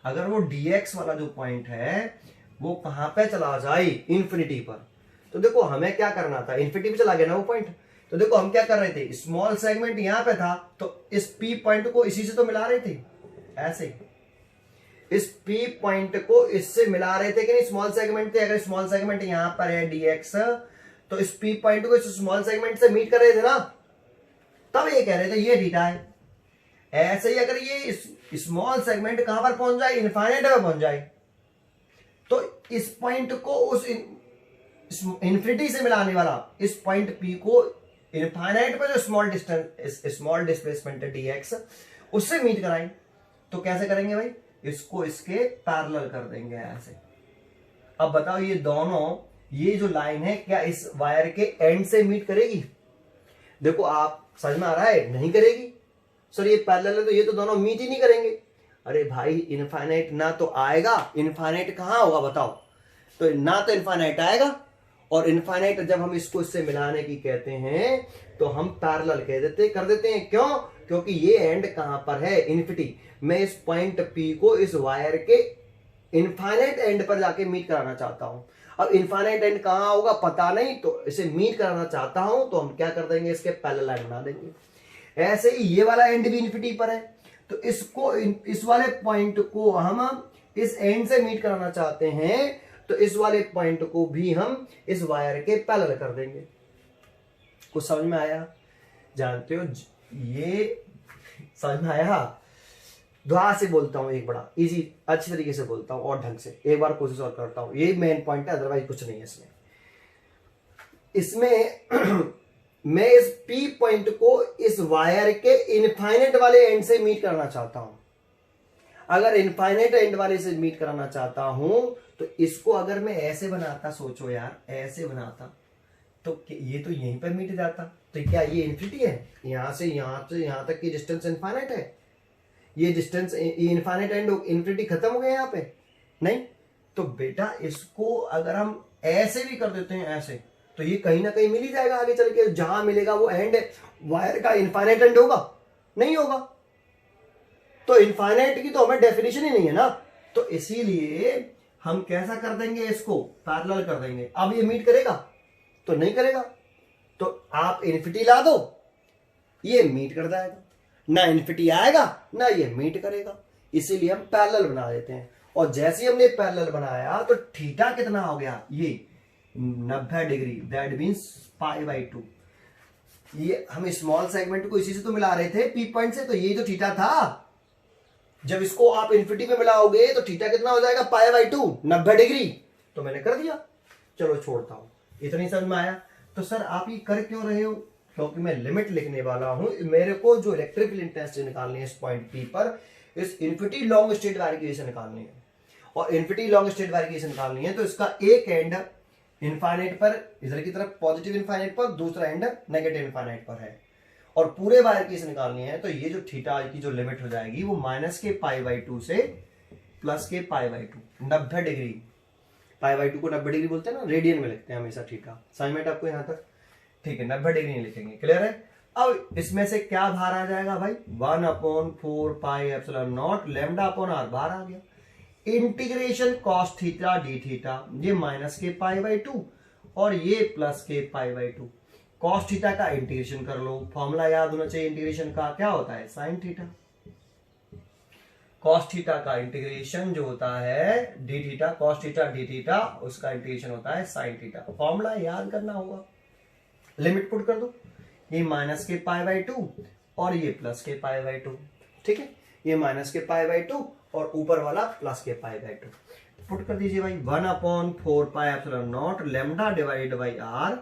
अगर वो dx वाला जो पॉइंट है वो कहां पे चला जाए? इन्फिनिटी पर। तो देखो हमें क्या करना था, इन्फिनिटी पे चला गया ना वो पॉइंट, तो देखो हम क्या कर रहे थे, स्मॉल सेगमेंट यहां पे था तो इस पी पॉइंट को इसी से तो मिला रहे थे ऐसे, इस पी पॉइंट को इससे मिला रहे थे कि नहीं? स्मॉल सेगमेंट थे, अगर स्मॉल सेगमेंट यहां पर है dx, तो इस पी पॉइंट को इस स्मॉल सेगमेंट से मीट कर रहे थे ना, तब ये कह रहे थे ये थीटा है। ऐसे ही अगर ये स्मॉल सेगमेंट कहां पर पहुंच जाए? इनफाइनाइट पे पहुंच जाए, तो इस पॉइंट को उस इन्फिनिटी से मिलाने वाला इस पॉइंट पी को इनफाइनाइट पे जो स्मॉल डिस्टेंस, स्मॉल डिस्प्लेसमेंट है dx, उससे मीट कराएं। तो कैसे करेंगे भाई? इसको इसके पैरेलल कर देंगे ऐसे। अब बताओ ये दोनों, ये जो लाइन है क्या इस वायर के एंड से मीट करेगी? देखो आप समझ में आ रहा है? नहीं करेगी। सर ये पैरेलल है तो ये तो दोनों मीट ही नहीं करेंगे। अरे भाई इनफाइनाइट ना तो आएगा, इनफाइनाइट कहां होगा बताओ? तो ना तो इनफाइनाइट आएगा, और इनफाइनाइट जब हम इसको इससे मिलाने की कहते हैं तो हम पैरेलल कह देते कर देते हैं। क्यों? क्योंकि ये एंड कहां पर है? इन्फिनिटी। मैं इस पॉइंट पी को इस वायर के इनफाइनाइट एंड पर जाके मीट कराना चाहता हूं। अब इनफाइनाइट एंड कहां होगा पता नहीं, तो इसे मीट कराना चाहता हूं तो हम क्या कर देंगे? इसके पैरेलल लाइन बना देंगे। ऐसे ही ये वाला एंड भी इन्फिनिटी पर है, तो इसको इस वाले पॉइंट को हम इस एंड से मीट कराना चाहते हैं, तो इस वाले पॉइंट को भी हम इस वायर के पैरेलल कर देंगे। कुछ समझ में आया? जानते हो ये समझ में आया? दोबारा से बोलता हूं, एक बड़ा इजी अच्छी तरीके से बोलता हूं और ढंग से, एक बार कोशिश और करता हूं। ये मेन पॉइंट है, अदरवाइज कुछ नहीं है इसमें मैं इस पी पॉइंट को इस वायर के इनफाइनाइट वाले एंड से मीट करना चाहता हूं। अगर इनफाइनाइट एंड वाले से मीट कराना चाहता हूं तो इसको अगर मैं ऐसे बनाता, सोचो यार ऐसे बनाता, तो ये तो यहीं पर मिट जाता। तो क्या ये इन्फिनिटी है? यहां से यहां तक की डिस्टेंस इनफाइनाइट है, ये डिस्टेंस इनफाइनाइट एंड इन्फिनिटी खत्म हो गया यहाँ पे? नहीं। तो बेटा इसको अगर हम ऐसे भी कर देते हैं ऐसे, तो ये कहीं ना कहीं मिल ही जाएगा आगे चल के। जहां मिलेगा वो एंड वायर का इनफाइनाइट एंड होगा? नहीं होगा। तो इनफाइनाइट की तो हमें डेफिनेशन ही नहीं है ना। तो इसीलिए हम कैसा कर देंगे, इसको पैरेलल कर देंगे। अब ये मीट करेगा? तो नहीं करेगा। तो आप इन्फिनिटी ला दो, ये मीट कर जाएगा, ना इन्फिनिटी आएगा ना ये मीट करेगा। इसीलिए हम पैरेलल बना देते हैं। और जैसे ही हमने पैरेलल बनाया तो थीटा कितना हो गया, ये 90 डिग्री, दैट मीन्स π/2। ये हम स्मॉल सेगमेंट को इसी से तो मिला रहे थे, पी पॉइंट से, तो ये तो थीटा था। जब इसको आप इन्फिनिटी में मिलाओगे तो थीटा कितना हो जाएगा, π/2, 90 डिग्री। तो मैंने कर दिया, चलो छोड़ता हूं। इतनी समझ में आया? तो सर आप ये कर क्यों रहे हो? क्योंकि मैं लिमिट लिखने वाला हूं। मेरे को जो इलेक्ट्रिक फील्ड इंटेंसिटी निकालनी है इस पॉइंट पी पर, इस इन्फिनिटी लॉन्ग स्टेट वेरिएशन निकालनी है। और इन्फिनिटी लॉन्ग स्टेट वेरिएशन निकालनी है तो इसका एक एंड इनफाइनाइट पर, इधर की तरफ पॉजिटिव इनफाइनाइट पर, दूसरा एंड नेगेटिव इनफाइनाइट पर है। और पूरे वायर की इसे निकालनी है तो ये जो थीटा की जो लिमिट हो जाएगी वो माइनस के π/2 से प्लस के π/2, 90 डिग्री। π/2 को 90 डिग्री बोलते हैं ना, रेडियन में लिखते हैं हमेशा थीटा। समझ में आपको यहां तक? ठीक है, 90 डिग्री नहीं लिखेंगे, क्लियर है? अब इसमें से क्या बाहर आ जाएगा भाई, 1/4πε0 λ/r बाहर आ गया। Integration cos theta D theta, ये माइनस के π/2 और ये प्लस के π/2। cos थीटा का इंटीग्रेशन कर लो, फॉर्मूला याद होना चाहिए इंटीग्रेशन का, क्या होता है, साइन थीटा। cos थीटा का इंटीग्रेशन जो होता है D theta, cos theta D theta, उसका इंटीग्रेशन होता है साइन थीटा। फॉर्मूला याद करना होगा। लिमिट पुट कर दो, ये माइनस के π/2 और ये प्लस के π/2। ठीक है, ये माइनस के π/2 और ऊपर वाला प्लस के π/2 पुट कर दीजिए भाई। 1/4πε0 lambda divided by R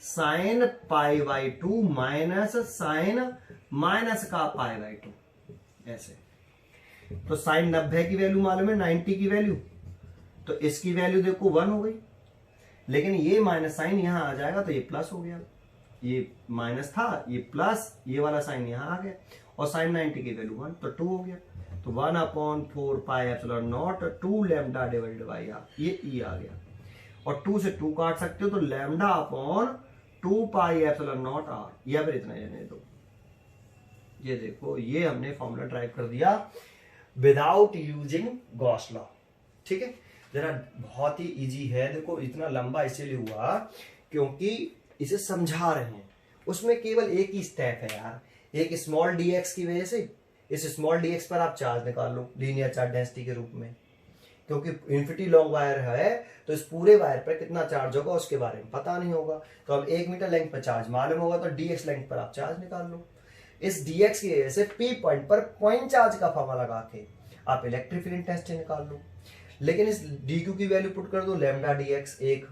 sine π/2 minus sine minus का π/2, ऐसे। तो साइन 90 की वैल्यू मालूम है, 90 की वैल्यू, तो इसकी वैल्यू देखो 1 हो गई। लेकिन ये माइनस साइन यहां आ जाएगा तो ये प्लस हो गया, ये माइनस था ये प्लस, ये वाला साइन यहां आ गया। और साइन 90 की वैल्यू 1 तो 2 हो गया। तो 1/4πε0 2 लैम्डा डिवाइडेड बाई आर, ये ई आ गया। और 2 से 2 काट सकते हो तो लैम्डा अपॉन 2πε0 आर, या फिर इतना रहने दो। ये देखो, ये हमने फॉर्मूला ड्राइव कर दिया विदाउट यूजिंग गॉस लॉ। ठीक है, जरा बहुत ही इजी है। देखो इतना लंबा इसीलिए हुआ क्योंकि इसे समझा रहे हैं, उसमें केवल एक ही स्टेप है यार। एक स्मॉल dx की वजह से इस स्मॉल dx पर आप चार्ज निकाल लो लीनियर चार्ज डेंसिटी के रूप में, क्योंकि इन्फिनिटी लॉन्ग वायर है तो इस पूरे वायर पर कितना चार्ज होगा उसके बारे में पता नहीं होगा। तो अब 1 मीटर लेंथ पर चार्ज मालूम होगा तो dx लेंथ पर आप चार्ज निकाल लो। इस dx की वजह से p पॉइंट पर पॉइंट चार्ज का फॉर्मूला लगा के आप इलेक्ट्रिक फील्ड इंटेंसिटी निकाल लो। लेकिन इस dq की वैल्यू पुट कर दो लैम्डा dx 1।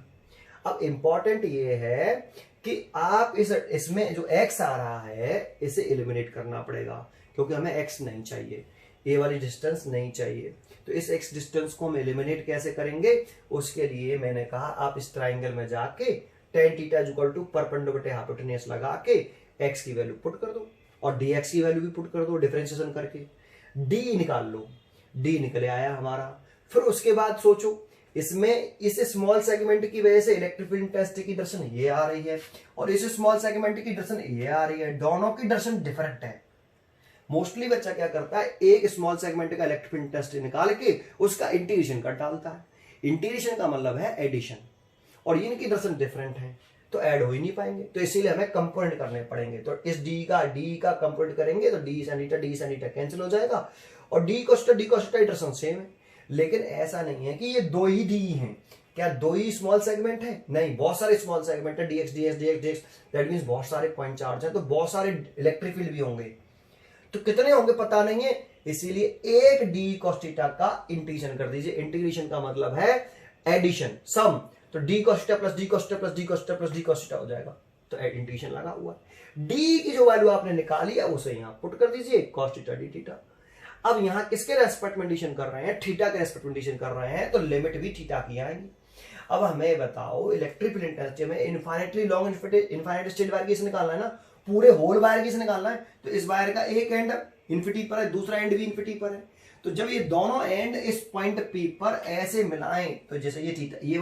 अब इंपॉर्टेंट ये है कि आप इसमें जो x आ रहा है इसे एलिमिनेट करना पड़ेगा, क्योंकि हमें x नहीं चाहिए, ये वाली डिस्टेंस नहीं चाहिए। तो इस x डिस्टेंस को हम एलिमिनेट कैसे करेंगे, उसके लिए मैंने कहा आप इस ट्राइंगल में जाके tan theta equal to perpendicular hypotenuse लगा के x की वैल्यू पुट कर दो और dx की वैल्यू भी पुट कर दो डिफरेंशिएशन करके। d निकाल लो, d निकले आया हमारा। फिर उसके बाद सोचो इसमें इस स्मॉल सेगमेंट की वजह से इलेक्ट्रिक फील्ड इंटेंसिटी की डायरेक्शन ये आ रही है और इस स्मॉल सेगमेंट की डायरेक्शन ये आ रही है, दोनों की डायरेक्शन डिफरेंट है। मोस्टली बच्चा क्या करता है, एक स्मॉल सेगमेंट का इलेक्ट्रिक फील्ड इंटेंसिटी निकाल के उसका इंटीग्रेशन कर डालता है। इंटीग्रेशन का मतलब है एडिशन, और इनकी डायरेक्शन डिफरेंट है तो ऐड हो ही नहीं पाएंगे, तो इसीलिए हमें कंपोनेंट करने पड़ेंगे। तो इस डी का कंपोनेंट करेंगे तो डी sin थीटा कैंसिल हो जाएगा और D cos theta direction same है। लेकिन ऐसा नहीं है कि ये दो ही डी हैं। क्या दो ही स्मॉल सेगमेंट है? नहीं, बहुत सारे स्मॉल सेगमेंट है, dx dx dx dx, that means बहुत सारे पॉइंट चार्ज हैं, तो बहुत सारे इलेक्ट्रिक फील्ड भी होंगे। तो कितने होंगे पता नहीं है, इसीलिए एक डी cos थीटा का इंटीग्रेशन कर दीजिए। इंटीग्रेशन का मतलब है एडिशन, सम। तो D cos theta plus D cos theta plus D cos theta plus D cos theta हो जाएगा, तो इंटीग्रेशन लगा हुआ है। डी की जो वैल्यू आपने निकाली है उसे यहां पुट कर दीजिए, cos थीटा डी थीटा। अब यहां किसके रेस्पेक्ट में एडिशन कर रहे हैं, थीटा के रेस्पेक्ट में एडिशन कर रहे हैं, तो लिमिट भी थीटा की आएगी। अब हमें बताओ इलेक्ट्रिक फील्ड इंटेंसिटी में infinitely long infinite straight wire case निकालना है ना, पूरे होल वायर केस निकालना है। तो इस वायर का एक एंड इन्फिनिटी पर है, दूसरा एंड भी इन्फिनिटी पर है। तो जब ये दोनों एंड इस पॉइंट पी पर ऐसे मिलाएं, तो जैसे ये थीटा, ये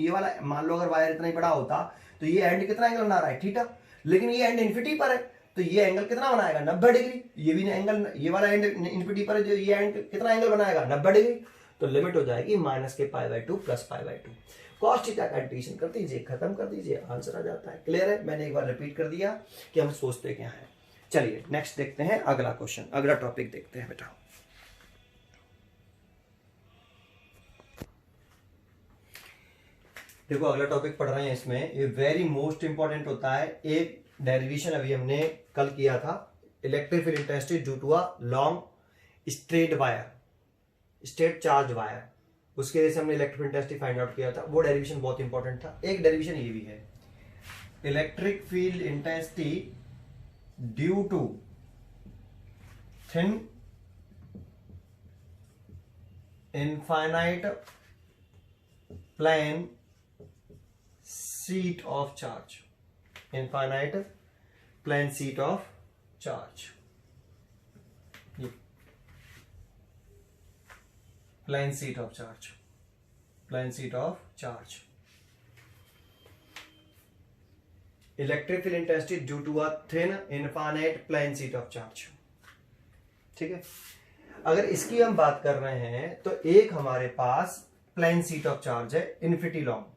वाला मान लो अगर वायर इतना ही बड़ा होता तो ये एंड कितना एंगल बना रहा है, थीटा, लेकिन ये एंड इन्फिनिटी पर है तो ये एंगल कितना बनाएगा, 90 डिग्री। ये भी एंगल, ये वाला एंड इन्फिनिटी पर है, जो ये एंड कितना एंगल बनाएगा, 90 डिग्री। तो लिमिट हो जाएगी -के π/2 + π/2। कॉस थीटा का एडिशन कर दीजिए, खत्म कर दीजिए, आंसर आ जाता है। क्लियर है? मैंने एक बार रिपीट कर दिया कि हम सोचते क्या है। चलिए नेक्स्ट देखते हैं, अगला क्वेश्चन, अगला टॉपिक देखते हैं बेटा। देखो अगला टॉपिक पढ़ रहे हैं, इसमें ये वेरी मोस्ट इंपॉर्टेंट होता है। एक डेरिवेशन अभी हमने कल किया था, electric field intensity due to a long straight wire, straight charge wire, उसके वजह से हमने electric field intensity find out किया था। वो डेरिवेशन बहुत इंपॉर्टेंट था। एक डेरिवेशन ये भी है, electric field intensity due to thin infinite plane sheet of charge, infinite plane sheet of charge, plane sheet of charge, plane sheet of charge, electric field intensity due to a thin infinite plane sheet of charge। ठीक है, अगर इसकी हम बात कर रहे हैं तो एक हमारे पास प्लेन शीट ऑफ चार्ज है इन्फिनिटी लॉन्ग।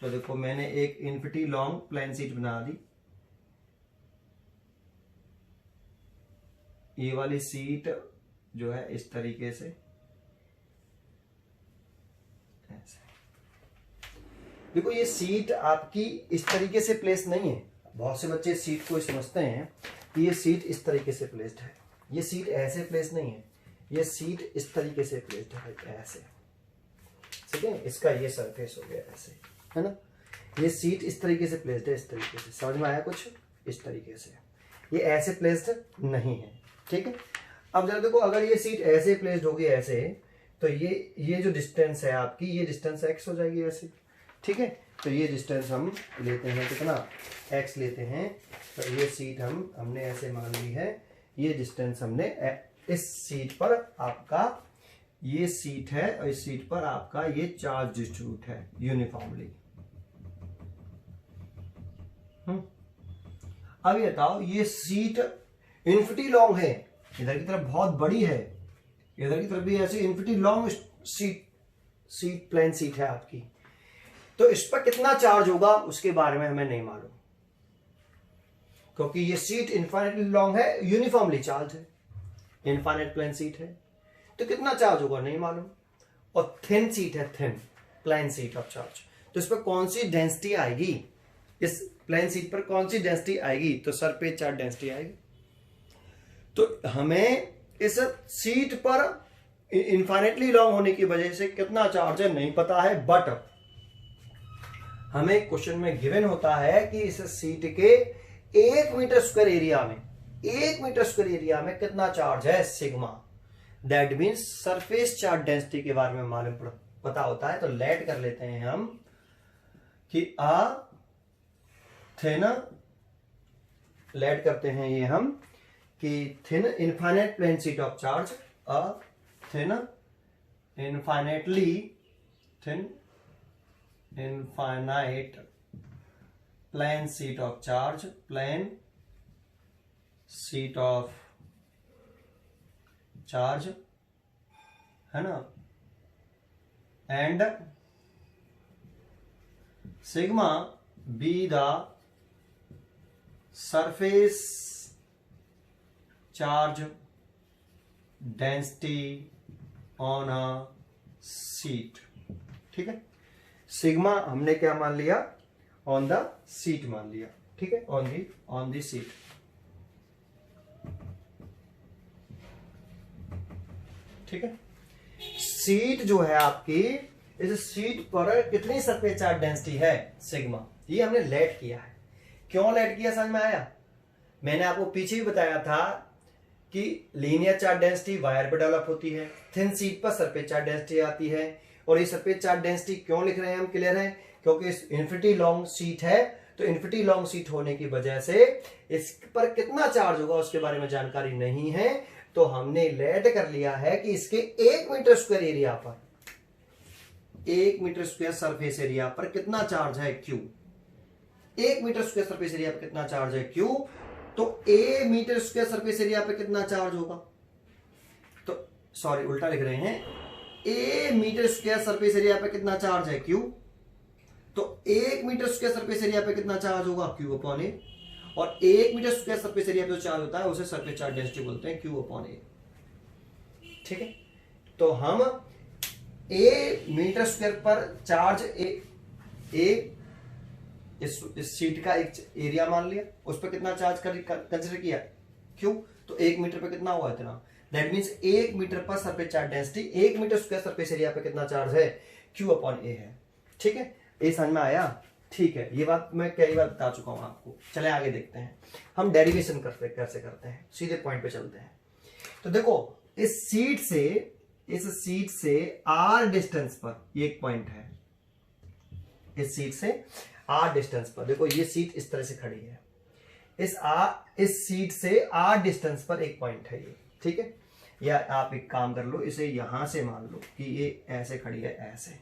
तो देखो मैंने एक इन्फिनिटी लॉन्ग प्लेन शीट बना दी, ये वाली शीट जो है इस तरीके से ऐसे। देखो ये शीट आपकी इस तरीके से प्लेस नहीं है। बहुत से बच्चे शीट को समझते हैं कि ये शीट इस तरीके से प्लेस्ड है। ये शीट ऐसे प्लेस नहीं है, ये शीट इस तरीके से प्लेस्ड है ऐसे। ठीक है, इसका ये सरफेस हो गया ऐसे, है ना। ये सीट इस तरीके से प्लेस्ड है, इस तरीके से, समझ में आया कुछ, इस तरीके से। ये ऐसे प्लेस्ड नहीं है। ठीक है, अब जरा देखो अगर ये सीट ऐसे प्लेस्ड होगी ऐसे, तो ये जो डिस्टेंस है आपकी, ये डिस्टेंस x हो जाएगी ऐसे। ठीक है, तो ये डिस्टेंस हम लेते हैं कितना, x लेते हैं। तो ये सीट हमने ऐसे मान ली है, ये डिस्टेंस हमने इस सीट पर आपका, ये सीट है और इस सीट पर आपका ये चार्ज डिस्ट्रीब्यूट है यूनिफॉर्मली। अब ये बताओ, ये सीट इन्फिनिटी लॉन्ग है, इधर की तरफ बहुत बड़ी है, इधर की तरफ भी ऐसी infinity long sheet plane sheet है आपकी। तो इस पर कितना चार्ज होगा उसके बारे में हमें नहीं मालूम, क्योंकि ये सीट इनफाइनाइटली लॉन्ग है, यूनिफॉर्मली चार्ज है, इनफाइनाइट प्लेन सीट है। तो कितना चार्ज होगा नहीं मालूम। और थिन सीट है, thin plane sheet of charge. तो इस पर कौन सी डेंसिटी आएगी, इस प्लेन सीट पर कौन सी डेंसिटी आएगी, तो सरफेस चार्ज डेंसिटी आएगी। तो हमें इस सीट पर इनफाइनाइटली लॉन्ग होने की वजह से कितना चार्ज है नहीं पता है, बट हमें क्वेश्चन में गिवन होता है कि इस सीट के 1 मीटर स्क्वायर एरिया में, 1 मीटर स्क्वायर एरिया में कितना चार्ज है, sigma. That means surface charge density के बारे में मालूम पता होता है। तो लेट कर लेते हैं हम कि थिन, लेट करते हैं ये हम कि thin infinite plane sheet of charge, thin infinite plane sheet of charge, plane sheet of charge, है ना, and sigma be the surface charge density on a sheet. ठीक है, सिग्मा हमने क्या मान लिया, ऑन द सीट मान लिया। ठीक है, ऑन दी सीट। ठीक है, सीट जो है आपकी, इस सीट पर कितनी सरफेस चार्ज डेंसिटी है, सिग्मा। ये हमने लेट किया है। क्यों लेट किया समझ में आया। मैंने आपको पीछे भी बताया था कि लीनियर चार्ज डेंसिटी वायर पर डेवलप होती है, थिन सीट पर सरफेस चार्ज डेंसिटी आती है, और ये सरफेस चार्ज डेंसिटी क्यों लिख रहे हैं हम, क्लियर है, क्योंकि इस इन्फिनिटी लॉन्ग शीट है, तो इन्फिनिटी लॉन्ग शीट होने की वजह से इस पर कितना चार्ज होगा उसके बारे में जानकारी नहीं है, तो हमने लेट कर लिया है कि इसके 1 मीटर स्क्वायर एरिया पर, 1 मीटर स्क्वायर सरफेस एरिया पर कितना चार्ज है, Q. 1 metre square surface area पर कितना चार्ज है, क्यू, तो A metre square surface area पर कितना चार्ज होगा, तो सॉरी उल्टा लिख रहे हैं, ए मीटर स्क्वायर सरफेस एरिया पे कितना चार्ज है, क्यू, तो 1 मीटर स्क्वायर सरफेस एरिया पे कितना चार्ज होगा, क्यू अपॉन ए, और 1 मीटर स्क्वायर सरफेस एरिया पे जो चार्ज होता है उसे सरफेस चार्ज डेंसिटी बोलते हैं, क्यू अपॉन ए। ठीक है, तो हम ए मीटर स्क्वायर पर चार्ज ए इस शीट का एक एरिया मान लिया, उस पर कितना चार्ज कंसिडर किया, क्यू, तो 1 मीटर पे कितना हुआ, इतना, दैट मीन्स 1 मीटर पर surface charge density 1 metre square surface area पे कितना चार्ज है, क्यू अपॉन ए है। ठीक है, ये समझ में आया, ठीक है, ये बात मैं कई बार बता चुका हूं आपको। चले आगे देखते हैं हम डेरिवेशन कैसे करते हैं, सीधे पॉइंट पे चलते हैं। तो देखो इस सीट से आर डिस्टेंस पर ये एक पॉइंट है, इस सीट से आर डिस्टेंस पर, देखो ये सीट इस तरह से खड़ी है, इस सीट से आर डिस्टेंस पर एक पॉइंट है ये, ठीक है, या आप एक काम कर लो, इसे यहां से मान लो कि ये ऐसे खड़ी है, ऐसे,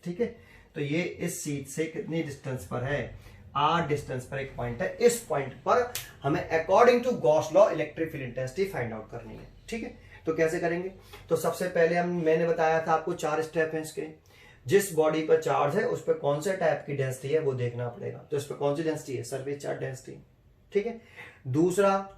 ठीक है, तो ये इस सीट से कितनी डिस्टेंस पर है, आर डिस्टेंस पर एक पॉइंट है। इस पॉइंट पर हमें according to Gauss law electric field intensity find out करनी है। ठीक है, तो कैसे करेंगे, तो सबसे पहले मैंने बताया था आपको 4 स्टेप हैं इसके। जिस बॉडी पर चार्ज है उस पर कौन से टाइप की डेंसिटी है वो देखना पड़ेगा, तो इस पर कौन सी डेंसिटी है, सरफेस चार्ज डेंसिटी। ठीक है, दूसरा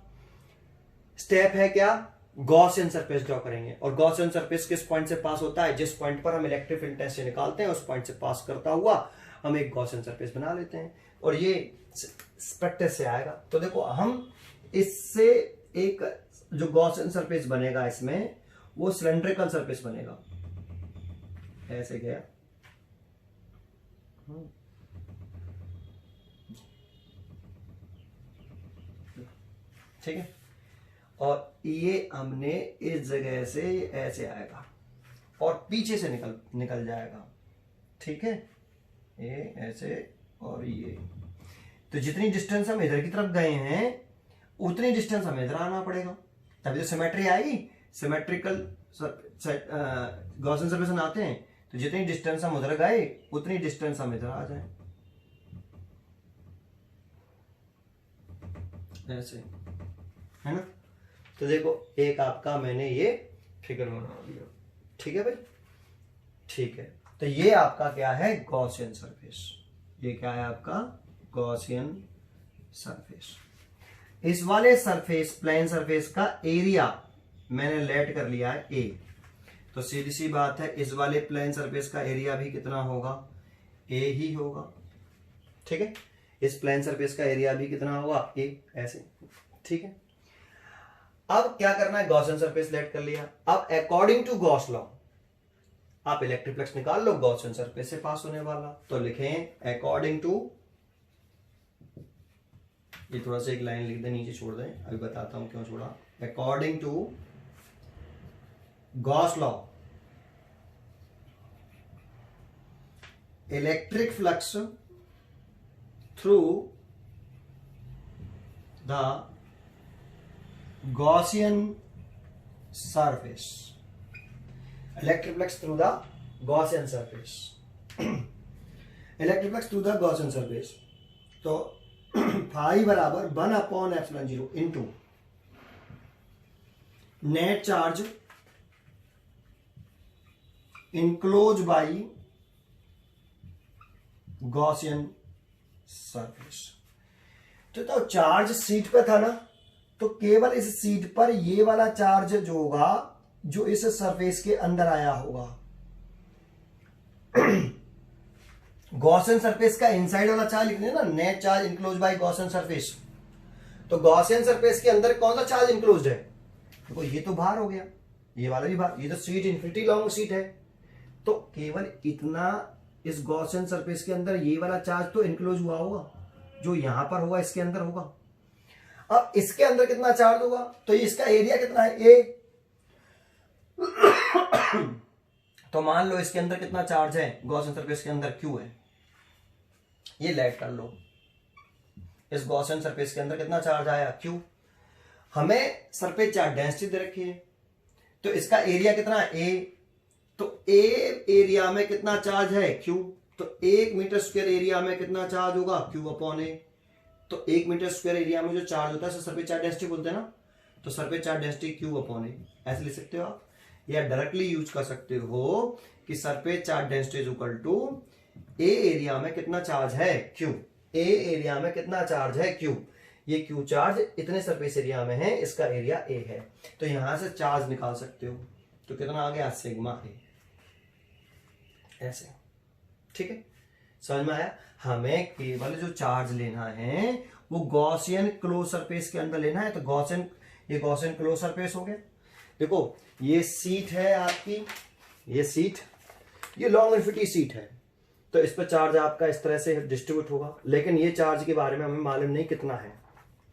स्टेप है क्या, गॉसियन सरफेस ड्रॉ करेंगे, और गॉसियन सरफेस किस पॉइंट से पास होता है, जिस पॉइंट पर हम इलेक्ट्रिक फील्ड इंटेंसिटी निकालते हैं उस पॉइंट से पास करता हुआ हम एक गॉसियन सरफेस बना लेते हैं, और ये प्रैक्टिस से आएगा। तो देखो हम इससे एक जो गॉसियन सरफेस बनेगा इसमें वो सिलेंड्रिकल सरफेस बनेगा, ऐसे गया, ठीक है, और ये हमने इस जगह से ऐसे आएगा और पीछे से निकल जाएगा। ठीक है, ये ऐसे और ये, तो जितनी डिस्टेंस हम इधर की तरफ गए हैं उतनी डिस्टेंस हमें इधर आना पड़ेगा, तभी तो सिमेट्री आएगी। सिमेट्रिकल गॉसियन सरफेस बनाते हैं तो जितनी डिस्टेंस हम उधर गए उतनी डिस्टेंस हम इधर आ जाए, ऐसे, है ना। तो देखो एक आपका मैंने ये फिगर बना दिया, ठीक है भाई, ठीक है। तो ये आपका क्या है, गॉसियन सरफेस, ये क्या है आपका गॉसियन सरफेस। इस वाले सरफेस प्लेन सरफेस का एरिया मैंने लेट कर लिया है ए, तो सीधी सी बात है इस वाले प्लेन सरफेस का एरिया भी कितना होगा, ए ही होगा। ठीक है, इस प्लेन सरफेस का एरिया भी कितना होगा, ए, ऐसे। ठीक है, अब क्या करना है, गॉसियन सरफेस लेट कर लिया। अब अकॉर्डिंग टू गॉस लॉ आप इलेक्ट्रिक फ्लक्स निकाल लो गॉसियन सरफेस से पास होने वाला, तो लिखें अकॉर्डिंग टू, ये थोड़ा सा एक लाइन लिख दे, नीचे छोड़ दें, अभी बताता हूं क्यों छोड़ा। According to Gauss law electric flux through the Gaussian surface, electric flux through the Gaussian surface, electric flux through the Gaussian surface, तो फाई बराबर 1/ε0 into net charge enclose by Gaussian surface. तो चार्ज सीट पे था ना, तो केवल इस seat पर ये वाला चार्ज जो होगा जो इस सरफेस के अंदर आया होगा। गॉसियन सरफेस का इनसाइड वाला चार्ज लिखने ना, net charge enclose by Gaussian surface, तो गॉसियन सरफेस के अंदर कौन सा चार्ज इनक्लोज है, देखो ये तो बाहर हो गया, ये वाला भी बाहर, ये तो सीट इन्फिनिटी लॉन्ग सीट है, तो केवल इतना इस गॉसियन सरफेस के अंदर ये वाला चार्ज तो इनक्लोज हुआ होगा, जो यहां पर होगा इसके अंदर होगा। अब इसके अंदर कितना चार्ज होगा, तो इसका एरिया कितना है, ए, तो मान लो इसके अंदर कितना चार्ज है, गॉसियन सरफेस के अंदर Q है, ये लेट कर लो। इस गॉसियन सरफेस के अंदर कितना चार्ज आया, Q। हमें सरफेस चार्ज डेंसिटी दे रखी है, तो इसका एरिया कितना है, A। तो A एरिया में कितना चार्ज है, Q। तो 1 मीटर स्क्वायर एरिया में कितना चार्ज होगा, Q/A। तो 1 मीटर स्क्वायर एरिया में जो चार्ज होता है सरफेस चार्ज डेंसिटी बोलते हैं ना, तो सरफेस चार्ज डेंसिटी Q/A ऐसे लिख सकते हो आप, या डायरेक्टली यूज कर सकते हो कि surface charge density is equal to A area में कितना चार्ज है, Q। A एरिया में कितना चार्ज है, Q। ये Q चार्ज इतने सरफेस एरिया में है, इसका एरिया A है, तो यहां से चार्ज निकाल सकते हो। तो कितना आ गया, सिग्मा A, ऐसे। ठीक है, समझ में आया। हमें केवल जो चार्ज लेना है वो गॉसियन क्लोज सरफेस के अंदर लेना है। तो गॉसियन, ये गॉसियन क्लोज सरफेस हो गया। देखो ये सीट है आपकी, ये सीट, ये लॉन्ग इन्फिनिटी सीट है, तो इस पर चार्ज आपका इस तरह से डिस्ट्रीब्यूट होगा, लेकिन ये चार्ज के बारे में हमें मालूम नहीं कितना है।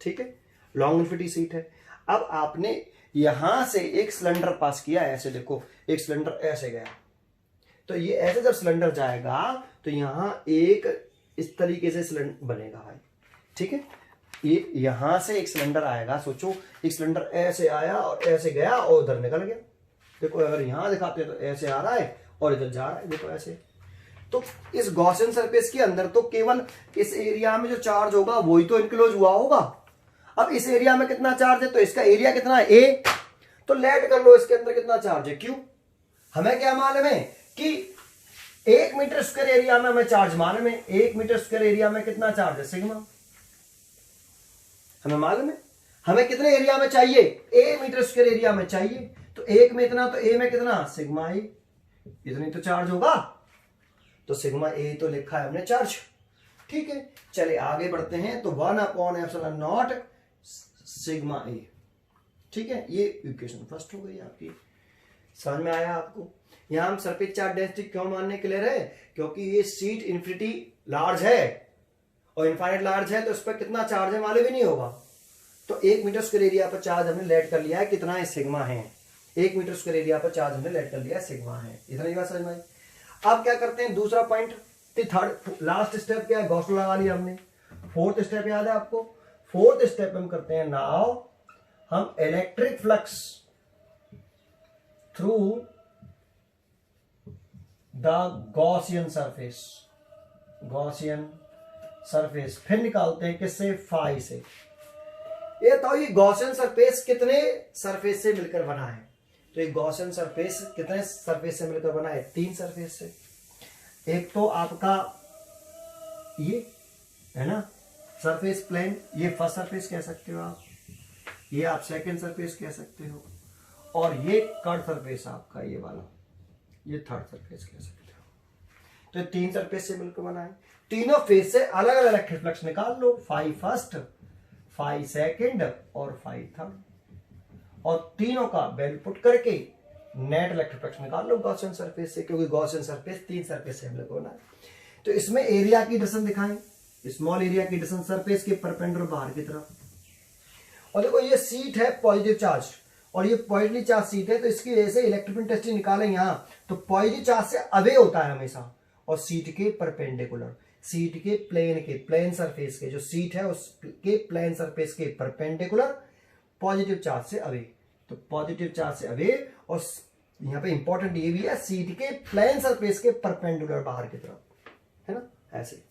ठीक है, लॉन्ग इन्फिनिटी सीट है। अब आपने यहां से एक सिलेंडर पास किया, ऐसे देखो एक सिलेंडर ऐसे गया, तो ये ऐसे जब सिलेंडर जाएगा तो यहां एक इस तरीके से सिलेंडर बनेगा भाई। ठीक है, ये यहां से एक सिलेंडर आएगा, सोचो एक सिलेंडर ऐसे आया और ऐसे गया और उधर निकल गया। देखो अगर यहां दिखाते हैं तो ऐसे आ रहा है और इधर जा रहा है, देखो ऐसे। तो इस गॉसियन सरफेस के अंदर तो केवल इस एरिया में जो चार्ज होगा वही तो इनक्लोज हुआ होगा। अब इस एरिया में कितना चार्ज है, तो इसका एरिया कितना है, A। तो लेट कर लो इसके अंदर कितना चार्ज है, Q। हमें क्या मालूम है कि 1 मीटर स्क्वायर एरिया में हमें चार्ज मालूम है, 1 मीटर स्क्वायर एरिया में कितना चार्ज है, सिग्मा। हमें मालूम है हमें कितने एरिया में चाहिए, A मीटर स्क्वायर एरिया में चाहिए। तो 1 में इतना, तो A में कितना, सिग्मा A, इतनी तो चार्ज होगा। तो सिग्मा A तो लिखा है हमने चार्ज। ठीक है, चले आगे बढ़ते हैं। तो 1/ε0 सिग्मा A। ठीक है, ये इक्वेशन फर्स्ट हो गई आपकी। समझ में आया आपको। यहां हम सरफेस चार्ज डेंसिटी क्यों मानने के लिए रहे, क्योंकि ये सीट इन्फिनिटी लार्ज है और इनफाइनाइट लार्ज है, तो इस पर कितना चार्ज है मालूम ही नहीं होगा। तो 1 मीटर स्क्वायर एरिया पर चार्ज हमने लेट कर लिया है, कितना है, सिग्मा है। 1 मीटर स्क्वायर एरिया पर चार्ज हमने लेट कर लिया है, सिग्मा है। इतना ही बात समझ में आई। अब क्या करते हैं, दूसरा पॉइंट, थर्ड लास्ट स्टेप क्या है, गॉस लॉ लगा लिया हमने। फोर्थ स्टेप याद है आपको, फोर्थ स्टेप हम करते हैं, नाउ हम electric flux through the Gaussian surface, Gaussian surface फिर निकालते हैं किससे, फाई से। ये तो ये गॉसियन सरफेस कितने सरफेस से मिलकर बना है, तो ये गॉसियन सरफेस कितने सरफेस से मिलकर बना है, 3 सरफेस से। एक तो आपका ये है ना सरफेस प्लेन, ये फर्स्ट सरफेस कह सकते हो आप, ये आप सेकंड सरफेस कह सकते हो, और ये थर्ड सरफेस आपका ये वाला, ये थर्ड सरफेस कह सकते हो। तो 3 सरफेस से मिलकर बना है। तीनों फेस से अलग अलग इलेक्ट्रिक फ्लक्स निकाल लो, फाई फर्स्ट, फाई सेकंड और फाई थर्ड, और तीनों का वैल्यू पुट करके नेट इलेक्ट्रिक फ्लक्स निकाल लो गॉसियन सरफेस से, क्योंकि गॉसियन सरफेस 3 सरफेस से मिलकर बना है। तो इसमें एरिया की डिस्टेंस दिखाएं, स्मॉल एरिया की डिस्टेंस सरफेस के परपेंडिकुलर बाहर की तरफ। और देखो ये सीट है पॉजिटिव चार्ज, और ये पॉजिटिव चार्ज सीट है, तो इसकी वजह से इलेक्ट्रिक इंटेंसिटी निकालें यहां, तो पॉजिटिव चार्ज से अवे होता है हमेशा, और सीट के परपेंडिकुलर, सीट के प्लेन के, प्लेन सरफेस के, जो सीट है उसके प्लेन सरफेस के परपेंडिकुलर पॉजिटिव चार्ज से अवे। तो पॉजिटिव चार्ज से अवे, और यहां पे इंपॉर्टेंट ये भी है, सीट के प्लेन सरफेस के परपेंडिकुलर बाहर की तरफ, है ना, ऐसे।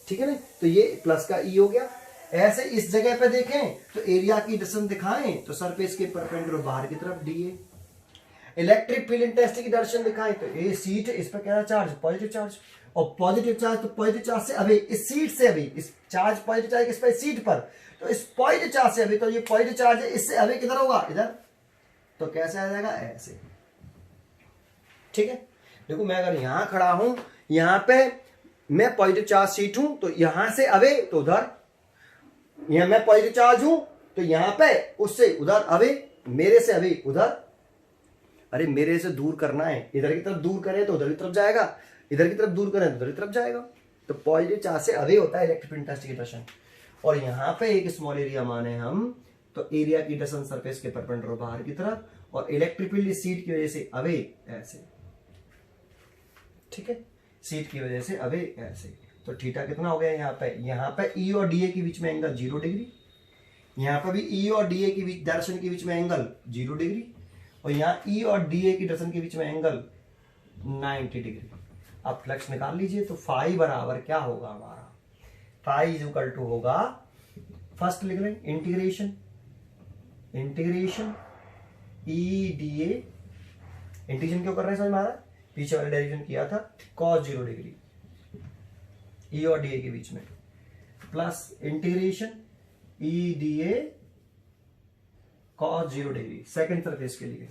ठीक है ना, तो ये प्लस का ई हो गया। ऐसे इस जगह पे देखें तो एरिया की डिस्टेंस दिखाएं, तो सरफेस के परपेंडिकुलर बाहर की तरफ डीए। इलेक्ट्रिक फील्ड इंटेंसिटी की डायरेक्शन दिखाएं, तो ये सीट, इस पर क्या चार्ज, पॉजिटिव चार्ज, और पॉजिटिव चार्ज, तो पॉजिटिव चार्ज से अवे, इस सीट से अवे, इस चार्ज पॉजिटिव चार्ज किस पर, सीट पर, तो इस पॉजिटिव चार्ज से अवे, तो ये पॉजिटिव चार्ज है, इससे अवे किधर होगा, इधर। तो कैसे आ जाएगा, ऐसे। ठीक है, देखो मैं अगर यहां खड़ा हूं, यहां पे मैं पॉजिटिव चार्ज सीट हूं, तो यहां से अवे तो उधर, यहां मैं पॉजिटिव चार्ज हूं तो यहां पे उससे उधर अवे, मेरे से अवे उधर। अरे मेरे से दूर करना है, इधर की तरफ दूर करें तो उधर की तरफ जाएगा, इधर की तरफ दूर करें तो उधर की तरफ जाएगा। तो पॉजिटिव चार्ज से अवे होता है इलेक्ट्रिक फील्ड इंटेंसिटी की डायरेक्शन। और यहां पे एक स्मॉल एरिया माने हम, तो एरिया की डायरेक्शन सरफेस के परपेंडिकुलर बाहर की तरफ, और इलेक्ट्रिक फील्ड सीट की वजह से अवे, ऐसे। ठीक है, सीट की वजह से अबे ऐसे, तो थीटा कितना हो गया यहाँ पे ई और डी ए के बीच में एंगल 0 डिग्री, यहाँ पे भी ई और डी ए के बीच डायरेक्शन के बीच में एंगल 0 डिग्री, और यहाँ ई और डी ए की डायरेक्शन के बीच में एंगल 90 डिग्री। अब फ्लक्स निकाल लीजिए, तो फाई बराबर क्या होगा हमारा, फाई इज इक्वल टू होगा, फर्स्ट लिख लें integration E D A, integration क्यों कर रहे हैं समझ में आ रहा है, पीछे वाले डेरिवेशन किया था cos 0 डिग्री ई और डी ए के बीच में, plus integration E D A cos 0 degree second surface के लिए,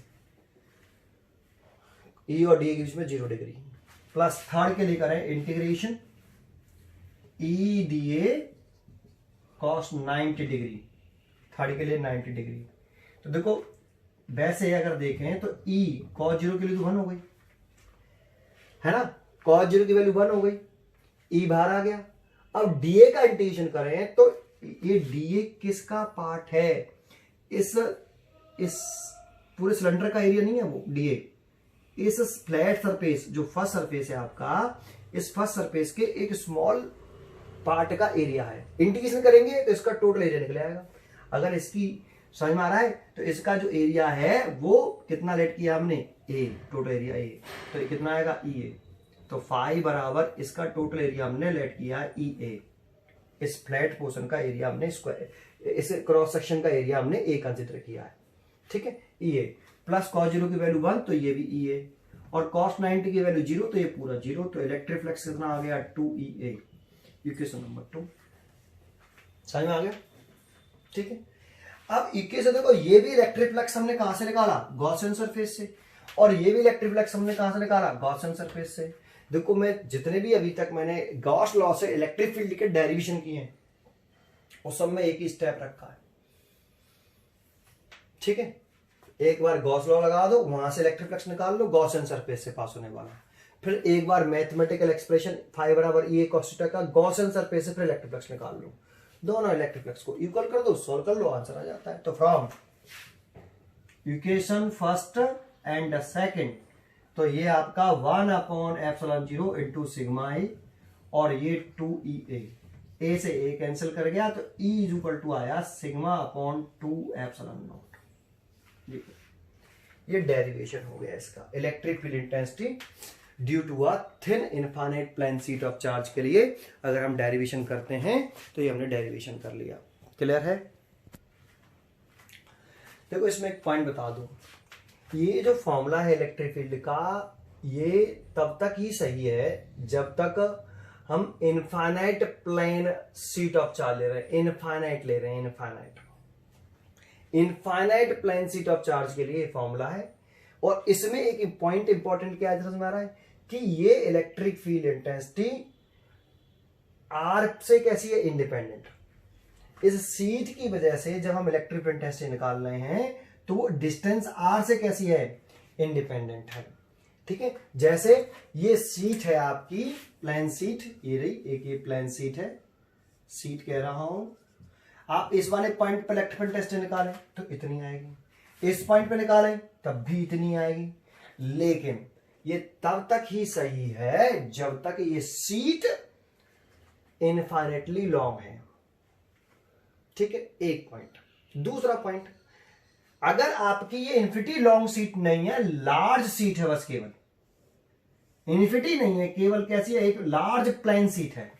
ई और डी ए के बीच में 0 डिग्री, प्लस थर्ड के लिए करें integration E D A cos 90 degree, third के लिए 90 डिग्री। तो देखो वैसे अगर देखें तो ई cos 0 के लिए तो 1 हो गई है ना, cos 0 की वैल्यू 1 हो गई, ई बाहर आ गया। अब डीए का इंटीग्रेशन करें तो ये डीए किसका पार्ट है, इस पूरे सिलेंडर का एरिया नहीं है वो डीए, इस फ्लैट सरफेस जो फर्स्ट सरफेस है आपका, इस फर्स्ट सरफेस के एक स्मॉल पार्ट का एरिया है। इंटीग्रेशन करेंगे तो इसका टोटल एरिया निकल आएगा। अगर इसकी समझ में आ रहा है तो इसका जो एरिया है वो कितना लेट किया हमने, ए, टोटल एरिया ए, तो ये कितना आएगा ई ए, तो फाई बराबर इसका टोटल एरिया हमने लेट किया ई ए, इस फ्लैट पोर्शन का एरिया हमने स्क्वायर, इस क्रॉस सेक्शन का एरिया हमने ए कंसिडर किया है, ठीक है, ई ए, प्लस cos 0 की वैल्यू 1 तो ये भी ई ए, और cos 90 की वैल्यू 0 तो ये पूरा 0, तो इलेक्ट्रिक फ्लक्स कितना आ गया 2 ई ए, इक्वेशन नंबर 2 समझ में आ गया, ठीक है। अब इक्वेशन देखो, ये भी इलेक्ट्रिक फ्लक्स हमने कहां से निकाला, गॉसियन सरफेस से, और ये भी इलेक्ट्रिक फ्लक्स हमने कहां से निकाला, गॉसियन सरफेस से। देखो मैं जितने भी अभी तक मैंने गॉस लॉ से इलेक्ट्रिक फील्ड के डेरिवेशन किए हैं उस सब में एक ही स्टेप रखा है, ठीक है, एक बार गॉस लॉ लगा दो, वहां से इलेक्ट्रिक फ्लक्स निकाल लो, गॉसियन सरफेस से पास होने वाला, फिर एक बार मैथमेटिकल एक्सप्रेशन फाई बराबर ई ए cos थीटा का गॉसियन सरफेस से फिर इलेक्ट्रिक फ्लक्स निकाल लो, दोनों इलेक्ट्रिक फ्लक्स को इक्वल कर दो, सोल्व कर लो, आंसर आ जाता है। तो from equation first and second, तो ये आपका 1/ε0 इंटू सिग्मा ए, और ये 2 ए से ए कैंसिल कर गया, तो E इज इक्वल टू आया σ/2ε0। ये डेरिवेशन हो गया इसका electric field intensity due to a thin infinite plane sheet of charge के लिए अगर हम डेरिवेशन करते हैं तो ये हमने डेरिवेशन कर लिया। क्लियर है? देखो इसमें एक पॉइंट बता दूं, ये जो फॉर्मूला है इलेक्ट्रिक फील्ड का ये तब तक ही सही है जब तक हम infinite plane sheet of charge ले रहे हैं, इनफाइनाइट ले रहे हैं, infinite plane sheet of charge के लिए फॉर्मूला है। और इसमें एक पॉइंट इंपॉर्टेंट क्या है समझ में आ रहा है कि ये इलेक्ट्रिक फील्ड इंटेंसिटी आर से कैसी है, इंडिपेंडेंट। इस शीट की वजह से जब हम इलेक्ट्रिक फील्ड इंटेंसिटी निकाल रहे हैं तो वो डिस्टेंस आर से कैसी है, इंडिपेंडेंट है। ठीक है, जैसे ये शीट है आपकी प्लेन शीट, ये रही एक, ये प्लेन शीट है, शीट कह रहा हूं, आप इस वाले पॉइंट पर इलेक्ट्रिक फील्ड इंटेंसिटी निकालें तो इतनी आएगी, इस पॉइंट पे निकालें तब भी इतनी आएगी। लेकिन ये तब तक ही सही है जब तक ये शीट इनफाइनेटली लॉन्ग है। ठीक है, एक पॉइंट। दूसरा पॉइंट, अगर आपकी ये इन्फिनिटी लॉन्ग शीट नहीं है, लार्ज शीट है, बस केवल इन्फिनिटी नहीं है, केवल कैसी है, एक लार्ज प्लेन शीट है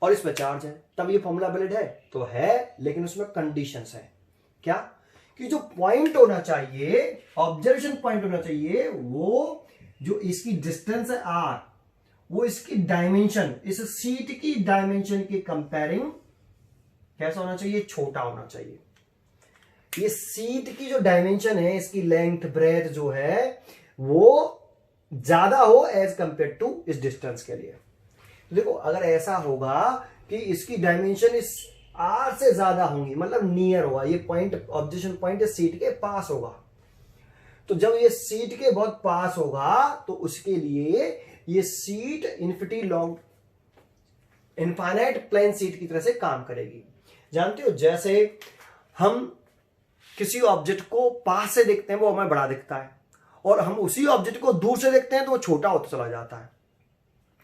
और इस पर चार्ज है, तब ये फॉर्मूला वैलिड है तो है, लेकिन उसमें कंडीशंस है। क्या कि जो पॉइंट होना चाहिए, ऑब्जर्वेशन पॉइंट होना चाहिए, वो जो इसकी डिस्टेंस है आर, वो इसकी डायमेंशन, इस शीट की डायमेंशन के कंपेयरिंग कैसा होना चाहिए, छोटा होना चाहिए। ये शीट की जो डायमेंशन है, इसकी लेंथ ब्रेथ जो है वो ज्यादा हो एज कंपेयर टू इस डिस्टेंस के लिए। तो देखो अगर ऐसा होगा कि इसकी डायमेंशन इस आर से ज्यादा होंगी, मतलब नियर होगा, ये पॉइंट ऑब्जर्वेशन पॉइंट सीट के पास होगा, तो जब ये सीट के बहुत पास होगा तो उसके लिए ये sheet infinity long infinite plane sheet की तरह से काम करेगी। जानते हो, जैसे हम किसी ऑब्जेक्ट को पास से देखते हैं वो हमें बड़ा दिखता है, और हम उसी ऑब्जेक्ट को दूर से देखते हैं तो वो छोटा होता चला जाता है।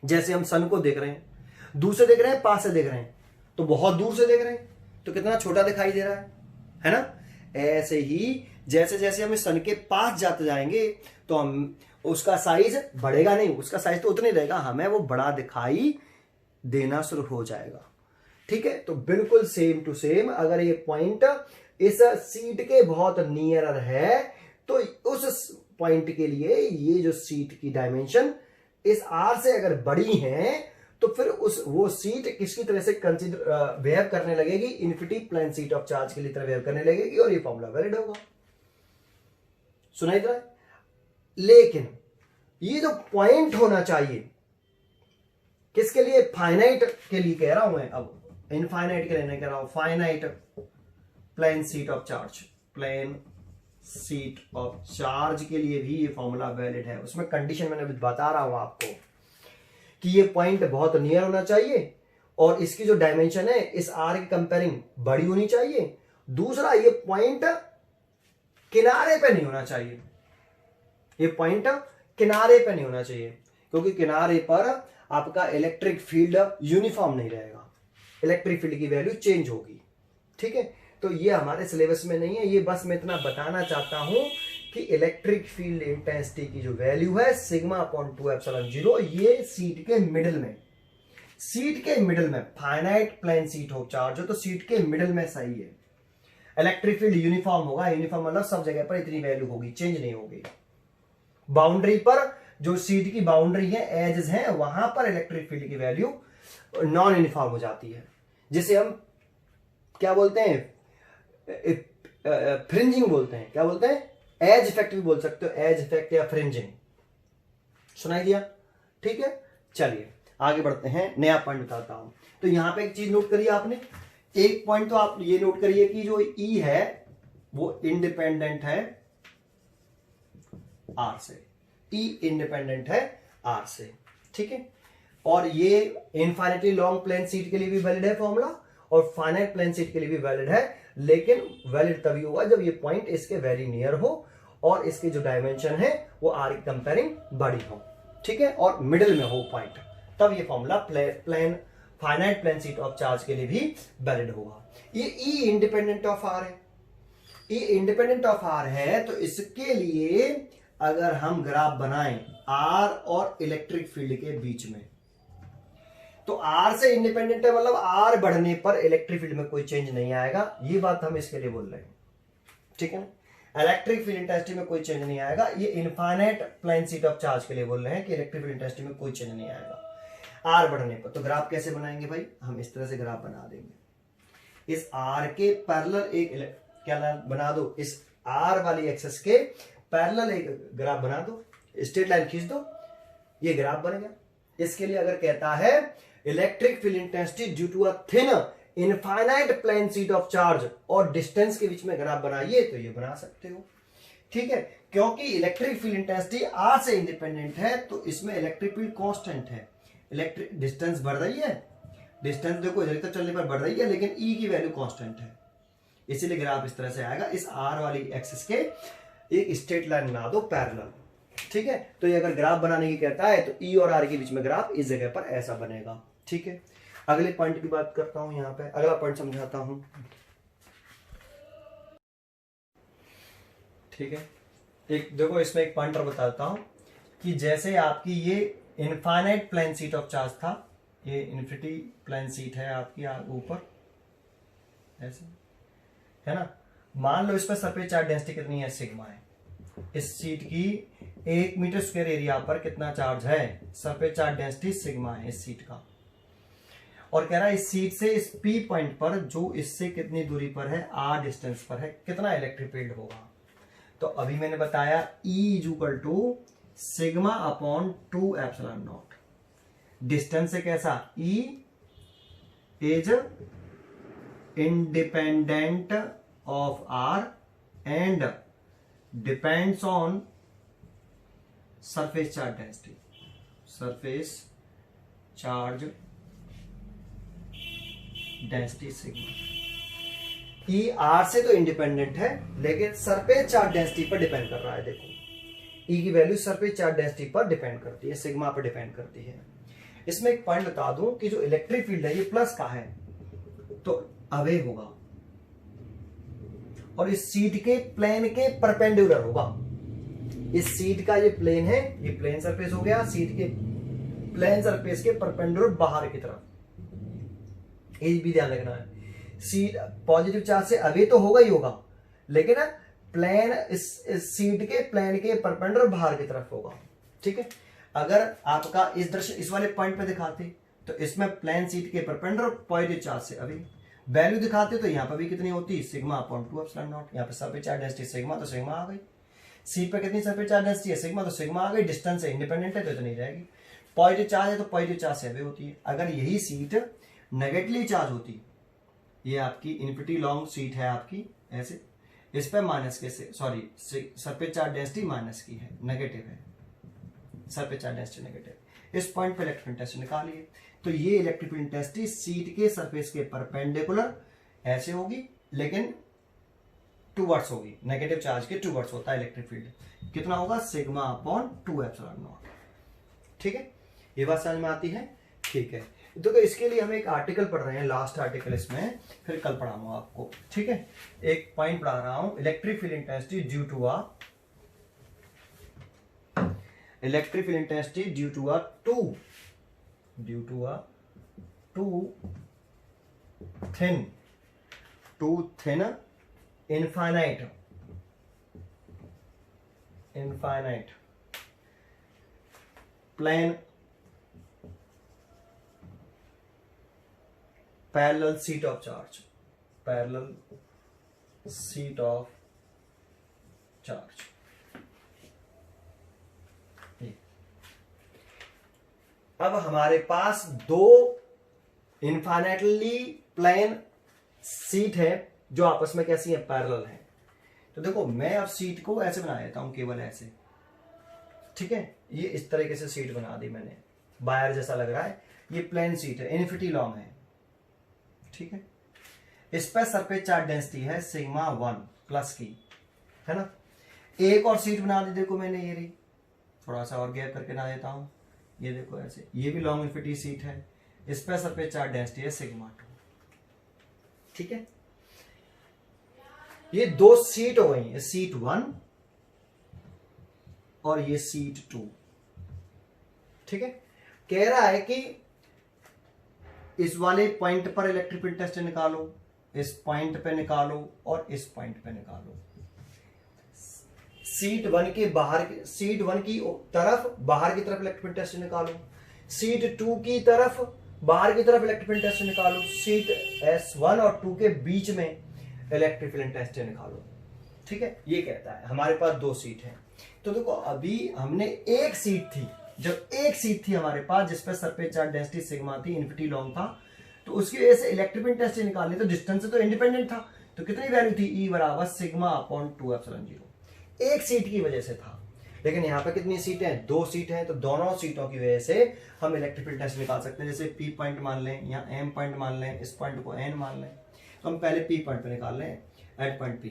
जैसे हम सन को देख रहे हैं, दूर से देख रहे हैं, पास से देख रहे हैं, तो बहुत दूर से देख रहे हैं तो कितना छोटा दिखाई दे रहा है ना। ऐसे ही जैसे जैसे हम इस सन के पास जाते जाएंगे तो हम उसका साइज बढ़ेगा नहीं, उसका साइज तो उतना ही रहेगा, हमें वो बड़ा दिखाई देना शुरू हो जाएगा। ठीक है, तो बिल्कुल सेम टू सेम अगर ये पॉइंट इस सीट के बहुत नियर है तो उस पॉइंट के लिए ये जो सीट की डायमेंशन इस आर से अगर बड़ी है तो फिर वो सीट किसकी तरह से कंसीडर बिहेव करने लगेगी, infinity plane sheet of charge के लिए तरह बिहेव करने लगेगी और ये फॉर्मूला वैलिड होगा। सुनाई दे रहा है? लेकिन ये जो पॉइंट होना चाहिए किसके लिए, फाइनाइट के लिए कह रहा हूं मैं, अब इनफाइनाइट के लिए नहीं कह रहा हूं, finite plane sheet of charge, plane sheet of charge के लिए भी ये फॉर्मूला वैलिड है। उसमें कंडीशन मैंने बता रहा हूं आपको कि ये पॉइंट बहुत नियर होना चाहिए और इसकी जो डायमेंशन है इस आर की कंपेयरिंग बड़ी होनी चाहिए। दूसरा, ये पॉइंट किनारे पे नहीं होना चाहिए, ये पॉइंट किनारे पे नहीं होना चाहिए क्योंकि किनारे पर आपका इलेक्ट्रिक फील्ड यूनिफॉर्म नहीं रहेगा, इलेक्ट्रिक फील्ड की वैल्यू चेंज होगी। ठीक है, तो ये हमारे सिलेबस में नहीं है, ये बस मैं इतना बताना चाहता हूं कि इलेक्ट्रिक फील्ड इंटेंसिटी की जो वैल्यू है सिग्मा अपॉन 2 एप्सिलॉन 0, ये सीट के मिडिल में, सीट के मिडिल में finite plane sheet of charge हो तो सीट के मिडिल में सही है। इलेक्ट्रिक फील्ड यूनिफॉर्म होगा, यूनिफॉर्म मतलब सब जगह पर इतनी वैल्यू होगी, चेंज नहीं होगी। बाउंड्री पर जो सीट की बाउंड्री है, एजेस हैं, वहां पर इलेक्ट्रिक फील्ड की वैल्यू नॉन यूनिफॉर्म हो जाती है, जिसे हम क्या बोलते हैं, फ्रिंजिंग बोलते हैं। क्या बोलते हैं? एज इफेक्ट भी बोल सकते हो, एज इफेक्ट या फ्रिंजिंग। सुनाई दिया? ठीक है, चलिए आगे बढ़ते हैं, नया पॉइंट बताता हूं। तो यहां पे एक चीज नोट करिए आपने, एक पॉइंट तो आप ये नोट करिए कि जो ई है वो इंडिपेंडेंट है आर से, ई इंडिपेंडेंट है आर से। ठीक है, और ये इनफाइनाइटली लॉन्ग प्लेन सीट के लिए भी वैलिड है फॉर्मूला और फाइनाइट प्लेन सीट के लिए भी वैलिड है, लेकिन वैलिड तभी होगा जब ये पॉइंट इसके वेरी नियर हो और इसके जो डायमेंशन है वो आर की कंपेयरिंग बड़ी हो। ठीक है, और मिडिल में हो पॉइंट, तब ये formula plane finite plane sheet of charge के लिए भी वैलिड होगा। ये ई इंडिपेंडेंट ऑफ आर है, ई इंडिपेंडेंट ऑफ आर है तो इसके लिए अगर हम ग्राफ बनाएं आर और इलेक्ट्रिक फील्ड के बीच में, तो आर से इंडिपेंडेंट है मतलब आर बढ़ने पर इलेक्ट्रिक फील्ड में कोई चेंज नहीं आएगा, ये बात हम इसके लिए बोल रहे हैं। ठीक है ना, इलेक्ट्रिक फील्ड इंटेंसिटी में कोई चेंज नहीं आएगा, ये infinite plane sheet of charge के लिए बोल रहे हैं कि इलेक्ट्रिक फील्ड इंटेंसिटी में कोई चेंज नहीं आएगा आर बढ़ने पर। तो ग्राफ कैसे बनाएंगे भाई, हम इस तरह से ग्राफ बना देंगे, इस आर के पैरेलल एक क्या बना दो, इस आर वाली एक्सेस के पैरेलल एक ग्राफ बना दो, स्ट्रेट लाइन खींच दो, ये ग्राफ बन गया। इसके लिए अगर कहता है electric field intensity due to a thin infinite plane sheet of charge और डिस्टेंस के बीच में ग्राफ बनाइए, तो ये बना सकते हो। ठीक है, क्योंकि इलेक्ट्रिक फील्ड इंटेंसिटी आर से इंडिपेंडेंट है तो इसमें इलेक्ट्रिक फील्ड कांस्टेंट है, इलेक्ट्रिक डिस्टेंस बढ़ रही है, डिस्टेंस देखो इधर तक चलने पर बढ़ रही है लेकिन ई की वैल्यू कांस्टेंट है, इसीलिए ग्राफ इस तरह से आएगा। इस आर वाली एक्सिस के एक स्ट्रेट लाइन बना दो पैरेलल। ठीक है, तो ये अगर ग्राफ बनाने की कहता है तो ई और आर के बीच में ग्राफ इस जगह पर ऐसा बनेगा। ठीक है, अगले पॉइंट की बात करता हूं, यहां पे अगला पॉइंट समझाता हूं। ठीक है, एक देखो इसमें एक पॉइंट और बताता हूं कि जैसे आपकी ये infinite plane sheet of charge था, ये इन्फिनिटी प्लेन सीट है आपकी ऊपर ऐसे, है ना। मान लो इस पर सरफेस चार्ज डेंसिटी कितनी है, सिग्मा है। इस सीट की 1 मीटर स्क्वायर एरिया पर कितना चार्ज है, सरफेस चार्ज डेंसिटी सिग्मा है इस सीट का। और कह रहा है इस सीट से इस पी पॉइंट पर जो इससे कितनी दूरी पर है, आर डिस्टेंस पर है, कितना इलेक्ट्रिक फील्ड होगा। तो अभी मैंने बताया E is equal to sigma upon 2 epsilon naught. Distance से कैसा, E is independent of R and depends on surface charge density, surface charge density sigma. E r से तो इंडिपेंडेंट है लेकिन सरफेस चार्ज डेंसिटी पर डिपेंड कर रहा है। देखो ई की वैल्यू सरफेस चार्ज डेंसिटी पर डिपेंड करती है, सिग्मा पर डिपेंड करती है। इसमें एक पॉइंट बता दूं कि जो इलेक्ट्रिक फील्ड है ये प्लस का है तो अवे होगा और इस सीट के प्लेन के परपेंडिकुलर होगा। इस सीट का ये प्लेन है, ये प्लेन सरफेस हो गया, सीट के प्लेन सरफेस के परपेंडिकुलर बाहर की तरफ, ये भी ध्यान रखना है। सीट पॉजिटिव चार्ज से अवे तो होगा ही होगा, लेकिन प्लेन इस सीट के प्लेन के परपेंडिकुलर बाहर की तरफ होगा। ठीक है, अगर आपका इस दृश्य इस वाले पॉइंट पे दिखाते तो इसमें प्लेन सीट के परपेंडिकुलर पॉजिटिव चार्ज से अवे वैल्यू दिखाते तो यहां पर भी कितनी होती, सिग्मा अपॉन 2 एप्सिलॉन नॉट। यहां पे सरफेस चार्ज डेंसिटी सिग्मा, तो सिग्मा आ गई। सीट पर कितनी सरफेस चार्ज डेंसिटी है, सिग्मा, तो सिग्मा आ गई। डिस्टेंस से इंडिपेंडेंट है तो इतनी रहेगी। पॉजिटिव चार्ज है तो पॉजिटिव चार्ज से अवे होती है। अगर यही सीट नेगेटिवली चार्ज होती, ये आपकी इन्फिनिटी लॉन्ग सीट है आपकी ऐसे, इस पे माइनस के sorry surface charge density minus की है, नेगेटिव है, सरफेस चार्ज डेंसिटी नेगेटिव। इस पॉइंट पे इलेक्ट्रिक इंटेंसिटी निकालिए तो ये इलेक्ट्रिक इंटेंसिटी सीट के सरफेस के परपेंडिकुलर ऐसे होगी, लेकिन टूवर्ड्स होगी, नेगेटिव चार्ज के टूवर्ड्स होता है इलेक्ट्रिक फील्ड। कितना होगा, सिग्मा अपॉन 2 एप्सिलॉन नॉट। ठीक है, ये बात समझ में आती है। ठीक है, तो इसके लिए हम एक आर्टिकल पढ़ रहे हैं, लास्ट आर्टिकल इसमें, फिर कल पढ़ाऊंगा आपको। ठीक है, एक पॉइंट पढ़ा रहा हूं, electric field intensity due to a electric field intensity due to a two thin infinite plane parallel sheet of charge, अब हमारे पास दो इनफाइनाइटली प्लेन सीट है जो आपस में कैसी है, पैरेलल है। तो देखो मैं अब सीट को ऐसे बना देता हूं, केवल ऐसे। ठीक है, ये इस तरीके से सीट बना दी मैंने, वायर जैसा लग रहा है। ये प्लेन सीट है, इन्फिनिटी लॉन्ग है। ठीक है, इस पर सरफेस चार्ज डेंसिटी है सिग्मा 1 प्लस की, है ना। एक और सीट बना दी, देखो मैंने ये रही, थोड़ा सा और गैप करके बना देता हूं, ये देखो ऐसे, ये भी लॉन्ग इन्फिनिटी सीट है, इस पर सरफेस चार्ज डेंसिटी है सिग्मा 2। ठीक है, ये दो सीट हो गई, सीट 1 और ये सीट 2। ठीक है, कह रहा है कि इस वाले पॉइंट पर इलेक्ट्रिक फील्ड इंटेंसिटी निकालो, इस पॉइंट पे निकालो और इस पॉइंट पे निकालो। सीट 1 की तरफ बाहर की तरफ इलेक्ट्रिक फील्ड इंटेंसिटी निकालो, सीट 2 की तरफ बाहर की तरफ इलेक्ट्रिक फील्ड इंटेंसिटी निकालो, सीट S1 और 2 के बीच में इलेक्ट्रिक फील्ड इंटेंसिटी निकालो। ठीक है, ये कहता है हमारे पास दो सीट है। तो देखो अभी हमने एक सीट थी, जब एक सीट थी हमारे पास जिसपे सरफेस चार्ज डेंसिटी सिग्मा थी, इन्फिनिटी लॉन्ग था, तो उसकी वजह से इलेक्ट्रिक फील्ड इंटेंसिटी निकालनी, तो डिस्टेंस से तो इंडिपेंडेंट था, तो कितनी वैल्यू थी, E बराबर सिग्मा अपॉन 2 एप्सिलॉन 0। एक सीट की वजह से था, लेकिन यहाँ पे कितनी सीटें हैं, दो सीटें हैं, तो दोनों सीटों की वजह से हम इलेक्ट्रिक फील्ड इंटेंसिटी निकाल सकते हैं। जैसे P पॉइंट मान लें या M पॉइंट मान लें, इस पॉइंट को N मान लें, तो हम पहले P पॉइंट पे निकाल लें, एट पॉइंट P,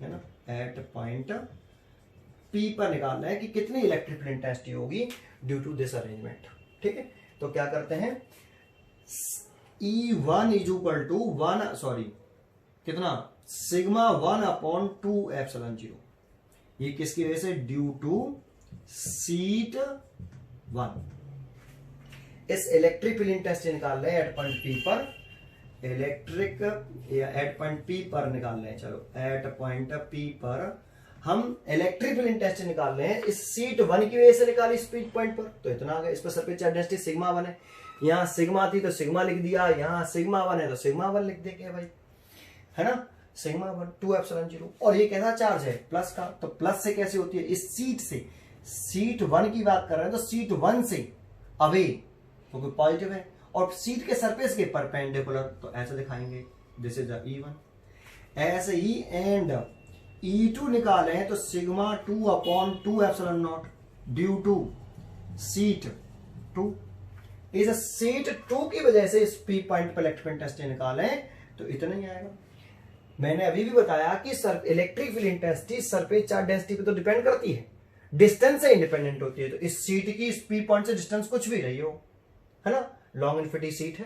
है ना, एट पॉइंट P पर निकालना है कि कितनी इलेक्ट्रिक फील्ड इंटेंसिटी होगी ड्यू टू दिस अरेंजमेंट। ठीक है, तो क्या करते हैं, E1 is equal to 1 sorry कितना, सिग्मा 1 अपॉन 2 एप्सिलॉन 0। ये किसकी वजह से, ड्यू टू सीट 1। इस इलेक्ट्रिक फील्ड इंटेंसिटी निकाल रहे हैं एट पॉइंट P पर, इलेक्ट्रिक या एट पॉइंट P पर निकाल रहे हैं, चलो एट पॉइंट P पर हम इलेक्ट्रिक फील्ड इंटेंसिटी निकाल रहे हैं। इस सीट 1 की वजह से निकाली इस पॉइंट पर, तो इतना आ गया। इस पर सरफेस चार्ज डेंसिटी सिग्मा 1 है, यहाँ सिग्मा थी तो सिग्मा लिख दिया, यहाँ सिग्मा 1 है तो सिग्मा 1 लिख देंगे भाई, है ना, सिग्मा 1 2 एप्सिलॉन 0। और ये कैसा चार्ज है, प्लस का, तो प्लस से कैसे होती है, इस सीट से, सीट 1 की बात कर रहे हैं तो सीट 1 से अवे क्योंकि पॉजिटिव है, और सीट के सरफेस के परपेंडिकुलर, तो ऐसे दिखाएंगे, दिस इज द E1। ऐसे ही एंड E2 निकाले हैं तो sigma 2 upon 2 epsilon naught due to sheet 2। इस सीट 2 की वजह से इस P पॉइंट पर इलेक्ट्रिक फील्ड इंटेंसिटी निकाले तो इतना ही आएगा। मैंने अभी भी बताया कि electric field intensity surface charge density पे तो डिपेंड करती है, डिस्टेंस से इंडिपेंडेंट होती है। तो इस सीट की इस पी पॉइंट से डिस्टेंस कुछ भी रही हो, है ना, लॉन्ग इन्फिनिटी सीट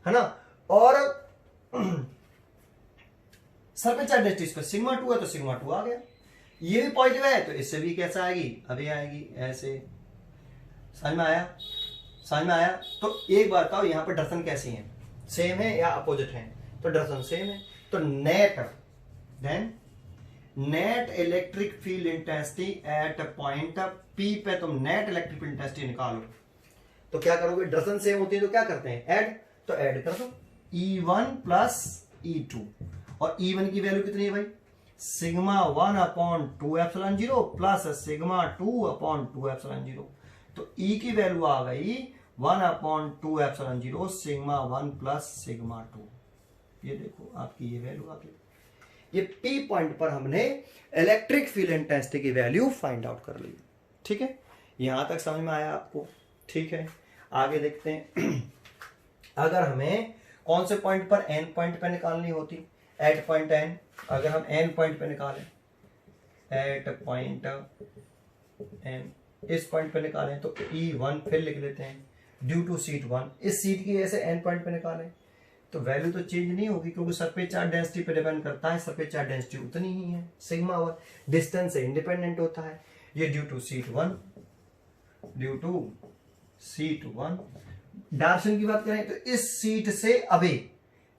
है ना, और सर पे चार्ज डेंसिटी पर सिग्मा 2 है तो सिग्मा 2 आ गया। ये भी पॉजिटिव है तो इससे भी कैसे आएगी, अभी आएगी ऐसे। समझ में आया, समझ में आया। तो एक बार बताओ यहाँ पर डायरेक्शन कैसी है, सेम है या अपोजिट है? तो डायरेक्शन सेम है। तो net electric field intensity at point P पे तुम नेट इलेक्ट्रिक फील्ड इंटेंसिटी निकालो। तो क्या करोगे, डायरेक्शन सेम होती है तो क्या करते हैं, ऐड। तो ऐड कर दो E1 प्लस E2, और E1 की वैल्यू कितनी है भाई, sigma 1 upon 2 epsilon 0 plus sigma 2 upon 2 epsilon 0। तो E की वैल्यू आ गई 1 upon 2 epsilon 0 sigma 1 plus sigma 2। ये देखो आपकी ये वैल्यू आ गई। ये P पॉइंट पर हमने इलेक्ट्रिक फील्ड इंटेंसिटी की वैल्यू फाइंड आउट कर ली। ठीक है, यहां तक समझ में आया आपको? ठीक है, आगे देखते हैं। अगर हमें कौन से पॉइंट पर N पॉइंट पे निकालनी होती, एट पॉइंट N, अगर हम N पॉइंट पे निकालें, एट पॉइंट N, इस पॉइंट पे निकालें तो E1 फिर लिख लेते हैं ड्यू टू सीट 1। इस सीट की ऐसे N पॉइंट पे निकालें तो वैल्यू तो चेंज नहीं होगी, क्योंकि सरफेस चार्ज डेंसिटी पे डिपेंड करता है, सरफेस चार्ज डेंसिटी उतनी ही है, सिग्मा 1 डिस्टेंस से इंडिपेंडेंट होता है। ये due to sheet 1, due to sheet 1। Direction की बात करें तो इस सीट से अवे,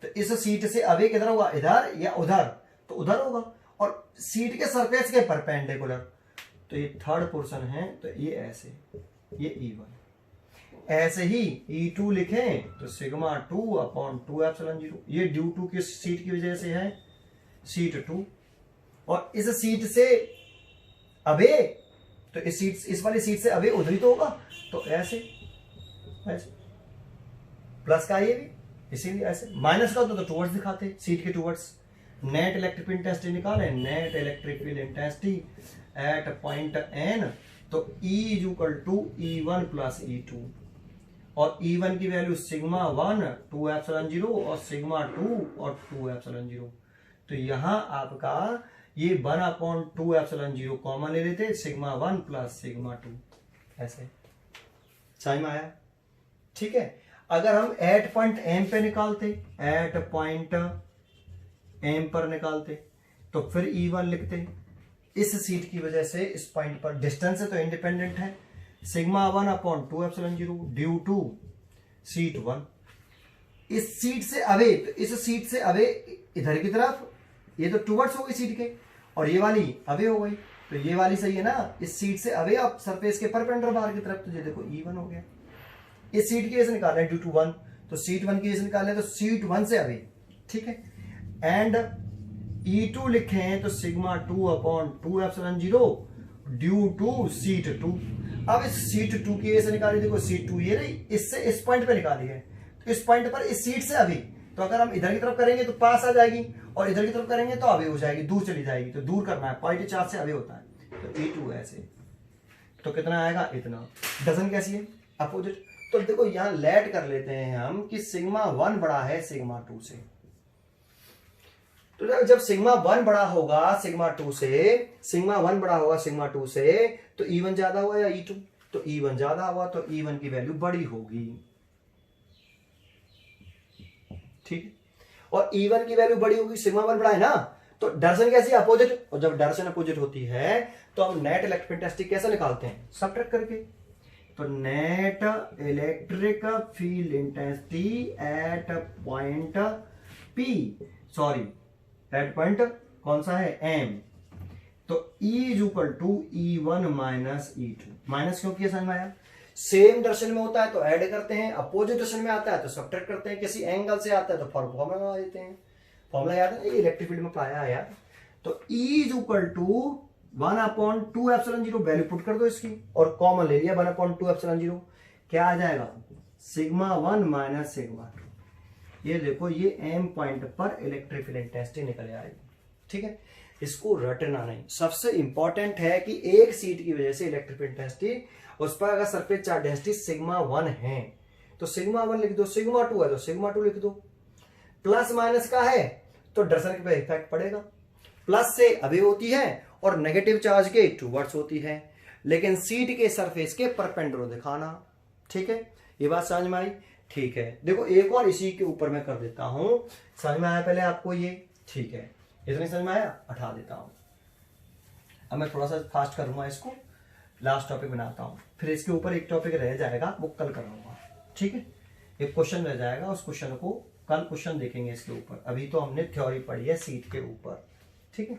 तो इस सीट से अवे किधर होगा, इधर या उधर, तो उधर होगा, और सीट के सरफेस के परपेंडिकुलर। तो ये थर्ड पोर्शन है, तो ये ऐसे, ये E1। ऐसे ही E2 लिखें तो सिग्मा 2 अपॉन 2 एप्सिलॉन 0। ये ड्यू टू किस सीट की वजह से है, सीट 2, और इस सीट से अवे, तो इस वाली सीट से अवे उधर ही तो होगा, तो ऐसे प्लस का ये भी, इसीलिए ऐसे। माइनस का होता तो टूवर्ड्स दिखाते, सीट के towards. Net electric field intensity निकाले, net electric field intensity at point N, तो E is equal to E1 plus E2, और E1 की वैल्यू सिग्मा 1 2 एप्सिलॉन 0 और सिग्मा 2 और 2 एप्सिलॉन 0। तो यहां आपका ये 1 अपॉन 2 एप्सिलॉन 0 कॉमन ले लेते, सिग्मा 1 प्लस सिग्मा 2, ऐसे। समझ में आया? ठीक है, अगर हम एट पॉइंट M पे निकालते, एट पॉइंट M पर निकालते, तो फिर E1 लिखते। इस सीट की वजह से इस पॉइंट पर डिस्टेंस है तो इंडिपेंडेंट है, sigma 1 upon 2 epsilon 0 due to sheet 1। इस सीट से अवे, तो इस सीट से अवे इधर की तरफ, ये तो टूवर्ड्स हो गई सीट के, और ये वाली अवे हो गई, तो ये वाली सही है ना, इस सीट से अवे अब सरफेस के परपेंडिकुलर बाहर की तरफ, तो ये देखो E1 हो गया। इस सीट की वजह निकालना है ड्यू टू 1, तो सीट 1 की वजह निकालना है तो सीट 1 से अवे। ठीक है, एंड E2 लिखें तो sigma 2 upon 2 epsilon 0 due to sheet 2। अब इस सीट 2 की वजह से निकाली, देखो सीट 2 ये रही, इससे इस पॉइंट पे निकाली है, तो इस पॉइंट पर इस सीट से अभी, तो अगर हम इधर की तरफ करेंगे तो पास आ जाएगी, और इधर की तरफ करेंगे तो अवे हो जाएगी, दूर चली जाएगी, तो दूर करना है, पॉइंट चार्ज से अवे होता है, तो E2 ऐसे। तो कितना आएगा, इतना। डजन कैसी है, अपोजिट। तो देखो यहां लेट कर लेते हैं हम कि सिग्मा 1 बड़ा है सिग्मा 2 से। तो जब सिग्मा 1 बड़ा होगा सिग्मा 2 से, सिग्मा 1 बड़ा होगा सिग्मा 2 से, तो E1 ज्यादा हुआ या E2? तो E1 ज्यादा हुआ, तो E1 की वैल्यू बड़ी होगी। ठीक, और E1 की वैल्यू बड़ी होगी, सिग्मा 1 बड़ा है ना, तो डायरेक्शन कैसी है, अपोजिट। और जब डायरेक्शन अपोजिट होती है तो हम नेट इलेक्ट्रिक इंटेंसिटी कैसे निकालते हैं, सबट्रैक्ट करके। तो net electric field intensity at point P, sorry at point कौन सा है, M, तो E is equal to E1 minus E2। Minus क्यों किया, समझ में आया? सेम डायरेक्शन में होता है तो ऐड करते हैं, अपोजिट डायरेक्शन में आता है तो सबट्रैक्ट करते हैं, किसी एंगल से आता है तो फॉर्मूला लगा देते हैं। फॉर्मूला याद है, इलेक्ट्रिक फील्ड में पढ़ाया है यार। तो E is equal to 1 upon 2 epsilon 0, value put कर दो इसकी, और कॉमन ले लिया 1 अपॉन 2 एप्सिलॉन 0, क्या आ जाएगा, सिग्मा 1 माइनस सिग्मा 2। ये देखो ये M पॉइंट पर इलेक्ट्रिक फील्ड इंटेंसिटी निकल आएगी। ठीक है, इसको रटना नहीं, सबसे इंपॉर्टेंट है कि एक सीट की वजह से इलेक्ट्रिक फील्ड इंटेंसिटी, उस पर अगर सरफेस चार्ज डेंसिटी सिग्मा 1 है तो सिग्मा 1 लिख दो, सिग्मा 2 है तो सिग्मा 2 लिख दो। प्लस माइनस का है तो डायरेक्शन पे इफेक्ट पड़ेगा, प्लस से अवे होती है और नेगेटिव चार्ज के टूवर्ड्स होती है। लेकिन सीट के सरफेस के परपेंडिकुलर दिखाना। ठीक है, ये बात समझ में आई? ठीक है, देखो एक और इसी के ऊपर मैं कर देता हूं, समझ में आया पहले आपको ये? ठीक है, इतनी समझ में आया? हटा देता हूं। अब मैं थोड़ा सा फास्ट करूंगा इसको, लास्ट टॉपिक बनाता हूं, फिर इसके ऊपर एक टॉपिक रह जाएगा, वो कल कराऊंगा। ठीक है, एक क्वेश्चन रह जाएगा, उस क्वेश्चन को कल क्वेश्चन देखेंगे इसके ऊपर। अभी तो हमने थ्योरी पढ़ी है सीट के ऊपर। ठीक है,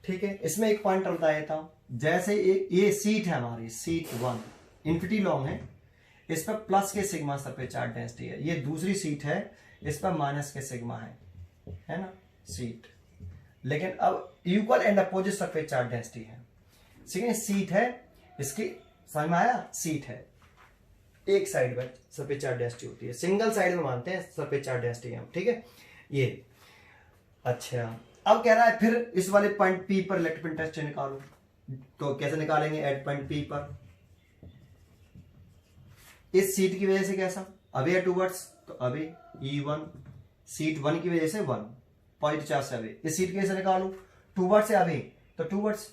ठीक है, इसमें एक पॉइंट बताया था, जैसे ये सीट है हमारी, सीट 1 इन्फिनिटी लॉन्ग है, इस पर प्लस के सिग्मा सरफेस चार्ज डेंसिटी है। ये दूसरी सीट है, इस पर माइनस के सिग्मा है ना सीट, लेकिन अब equal and opposite surface charge density है। ठीक है, सीट है, इसकी समझ में आया? सीट है, एक साइड में सरफेस चार्ज डेंसिटी होती है, सिंगल साइड में मानते हैं सरफेस चार्ज डेंसिटी हम। ठीक है, ये अच्छा। अब कह रहा है फिर इस वाले पॉइंट पी पर इलेक्ट्रिक फील्ड डेंसिटी निकालो, तो कैसे निकालेंगे? एट पॉइंट पी पर इस सीट की वजह से कैसा अवे टूवर्ड्स, तो अवे E1, सीट 1 की वजह से 1 पॉइंट चार्ज से अवे, इस सीट की वजह से निकालो टूवर्ड्स से अवे, तो टूवर्ड्स,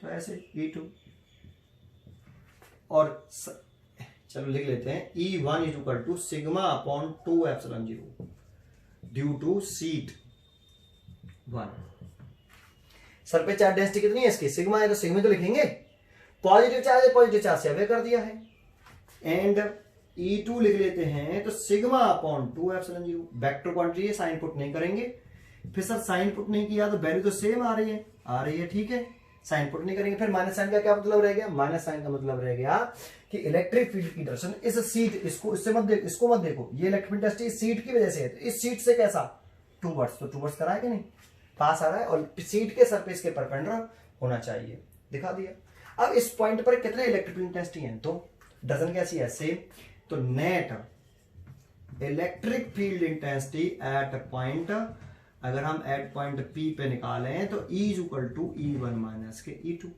तो ऐसे E2, और चलो लिख लेते हैं E1 is equal to sigma upon 2 epsilon 0 due to sheet 1। Surface charge density कितनी है इसकी? सिग्मा है, तो सिग्मा तो लिखेंगे, पॉजिटिव चार्ज है, पॉजिटिव चार्ज से अवे कर दिया है, एंड E2 लिख लेते हैं, तो sigma upon 2 epsilon 0, vector quantity है, साइन पुट नहीं करेंगे। फिर सर साइन पुट नहीं किया तो वैल्यू तो सेम आ रही है, ठीक है, साइन पुट नहीं करेंगे। फिर माइनस साइन का क्या मतलब रह गया? माइनस साइन का मतलब रह गया कि इलेक्ट्रिक फील्ड की डायरेक्शन इस सीट, इसको इससे मत देखो, इसको मत देखो, ये इलेक्ट्रिक फील्ड डायरेक्शन इस सीट की वजह से है, तो इस सीट से कैसा? टूवर्ड्स, तो टूवर्ड्स करा है कि नहीं? पास आ रहा है, और सीट के सरफेस के परपेंडिकुलर होना चाहिए, दिखा दिया। अब इस पॉइंट पर कितने इलेक्ट्रिक फील्ड इंटेंसिटी है? तो डजन कैसी है? सेम। तो net electric field intensity at point, अगर हम एट पॉइंट P पे निकालें तो E is equal to E1 minus के E2।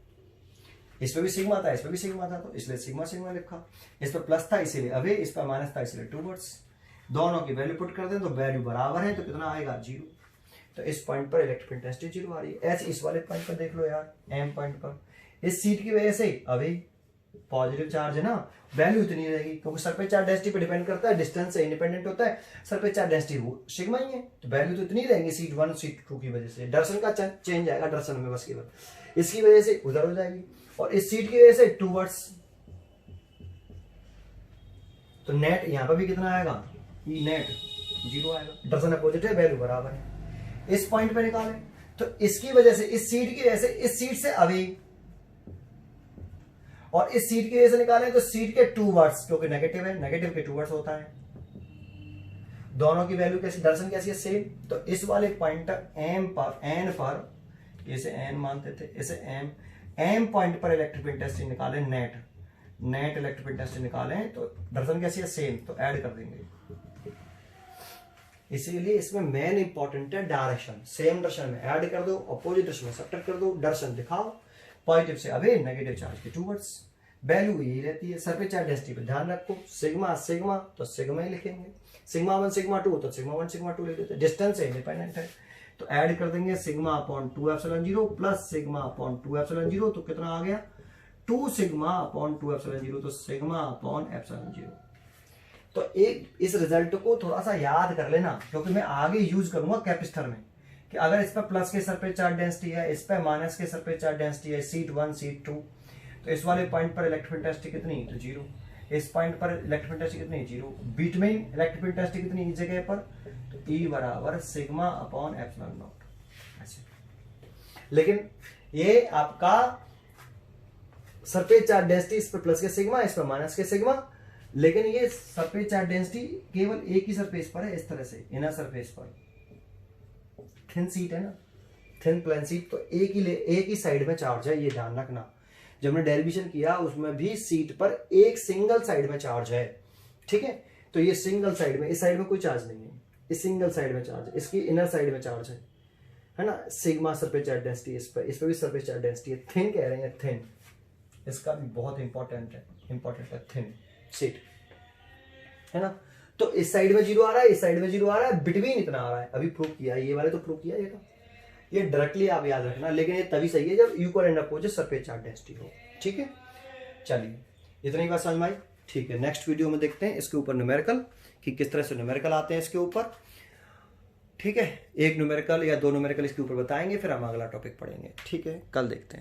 इसमें भी सिग्मा था, इसमें भी सिग्मा था, तो इसलिए सिग्मा सिग्मा लिखा, इस पर प्लस था इसीलिए अवे, इस पर माइनस था इसलिए टूवर्ड्स। दोनों की वैल्यू पुट कर दें तो वैल्यू बराबर है, तो कितना आएगा? 0। तो इस पॉइंट पर इलेक्ट्रिक इंटेंसिटी 0 आ रही है। ऐसे इस वाले पॉइंट पर देख लो यार, M पॉइंट पर इस सीट की वजह से अवे पॉजिटिव चार्ज है ना, वैल्यू इतनी रहेगी, क्योंकि सरफेस चार्ज डेंसिटी पे डिपेंड करता है, डिस्टेंस से इंडिपेंडेंट होता है, सरफेस चार्ज डेंसिटी वो सिग्मा ही है, तो वैल्यू तो इतनी रहेंगी सीट 1 सीट 2 की वजह से। डायरेक्शन का चेंज आएगा, डायरेक्शन में बस केवल इसकी वजह से उधर हो जाएगी, और इस सीट की वजह से टूवर्ड्स, तो नेट यहां पर भी कितना आएगा? ई नेट 0 आएगा, डायरेक्शन अपोजिट है, वैल्यू बराबर है। इस पॉइंट पे निकालें तो इसकी वजह से, इस सीट की वजह से, इस सीट से अवे, और इस सीट की वजह से निकालें तो सीट के टूवर्ड्स, क्योंकि नेगेटिव है, नेगेटिव के टूवर्ड्स होता है। दोनों की वैल्यू कैसी, डायरेक्शन कैसी है? सेम। तो इस वाले पॉइंट M पर, N पर, इसे N मानते थे, इसे M पॉइंट पर इलेक्ट्रिक इंटेंसिटी निकालें, नेट इलेक्ट्रिक इंटेंसिटी निकालें, तो डायरेक्शन कैसी है? सेम, तो ऐड कर देंगे। इसीलिए इसमें मेन इंपॉर्टेंट है डायरेक्शन, सेम डायरेक्शन में ऐड कर दो, अपोजिट डायरेक्शन में सब्ट्रैक्ट कर दो, डायरेक्शन दिखाओ, पॉजिटिव से अवे, नेगेटिव चार्ज के टूवर्ड्स, वैल्यू यही रहती है। सरफेस चार्ज डेंसिटी पे ध्यान रखो, सिग्मा सिग्मा तो सिग्मा ही लिखेंगे, सिग्मा 1 सिग्मा 2 तो सिग्मा 1 सिग्मा 2 लिख देते हैं, डिस्टेंस से इंडिपेंडेंट है, तो ऐड कर देंगे sigma upon 2 epsilon 0 plus sigma upon 2 epsilon 0, तो कितना आ गया? 2 सिग्मा अपॉन 2 एप्सिलॉन 0, तो सिग्मा अपॉन एप्सिलॉन 0। तो एक इस रिजल्ट को थोड़ा सा याद कर लेना, क्योंकि मैं आगे यूज करूंगा कैपेसिटर में, कि अगर इस पर प्लस के सरफेस चार्ज डेंसिटी है, इस पर माइनस के सरफेस चार्ज डेंसिटी है, सीट 1 सीट 2, तो इस वाले पॉइंट पर इलेक्ट्रिक इंटेंसिटी कितनी? तो 0। इस पॉइंट पर इलेक्ट्रिक इंटेंसिटी कितनी? 0। बीच में इलेक्ट्रिक इंटेंसिटी कितनी इस जगह पर? तो E बराबर सिग्मा अपॉन एप्सिलॉन नॉट, ऐसे। लेकिन ये आपका सरफेस चार्ज डेंसिटी, इस पर प्लस के सिग्मा, इस पर माइनस के सिग्मा, लेकिन ये सरफेस चार्ज डेंसिटी केवल एक ही सरफेस पर है, इस तरह से इनर सरफेस पर, थिन सीट है ना, थिन प्लेन सीट, तो एक ही साइड में चार्ज है, ये ध्यान रखना। जब हमने डेरिवेशन किया उसमें भी सीट पर एक सिंगल साइड में चार्ज है, ठीक है, तो ये सिंगल साइड में, इस साइड में कोई चार्ज नहीं है, इस सिंगल साइड में चार्ज है, इसकी इनर साइड में चार्ज है ना, सिग्मा सरफेस चार्ज डेंसिटी, इस पर भी सरफेस चार्ज डेंसिटी है, थिन कह रहे हैं, थिन, इसका भी बहुत इंपॉर्टेंट है थिन सीट, है ना। तो इस साइड में 0 आ रहा है, इस साइड में 0 आ रहा है, बिटवीन इतना आ रहा है, अभी प्रूव किया, ये वाले तो प्रूव किया, ये ये डायरेक्टली आप याद रखना, लेकिन ये तभी सही है जब equal and opposite surface charge density हो। ठीक है, चलिए इतनी बात समझ में आई। ठीक है, नेक्स्ट वीडियो में देखते हैं इसके ऊपर न्यूमेरिकल, कि किस तरह से न्यूमेरिकल आते हैं इसके ऊपर। ठीक है, एक न्यूमेरिकल या दो न्यूमेरिकल इसके ऊपर बताएंगे, फिर हम अगला टॉपिक पढ़ेंगे। ठीक है, कल देखते हैं।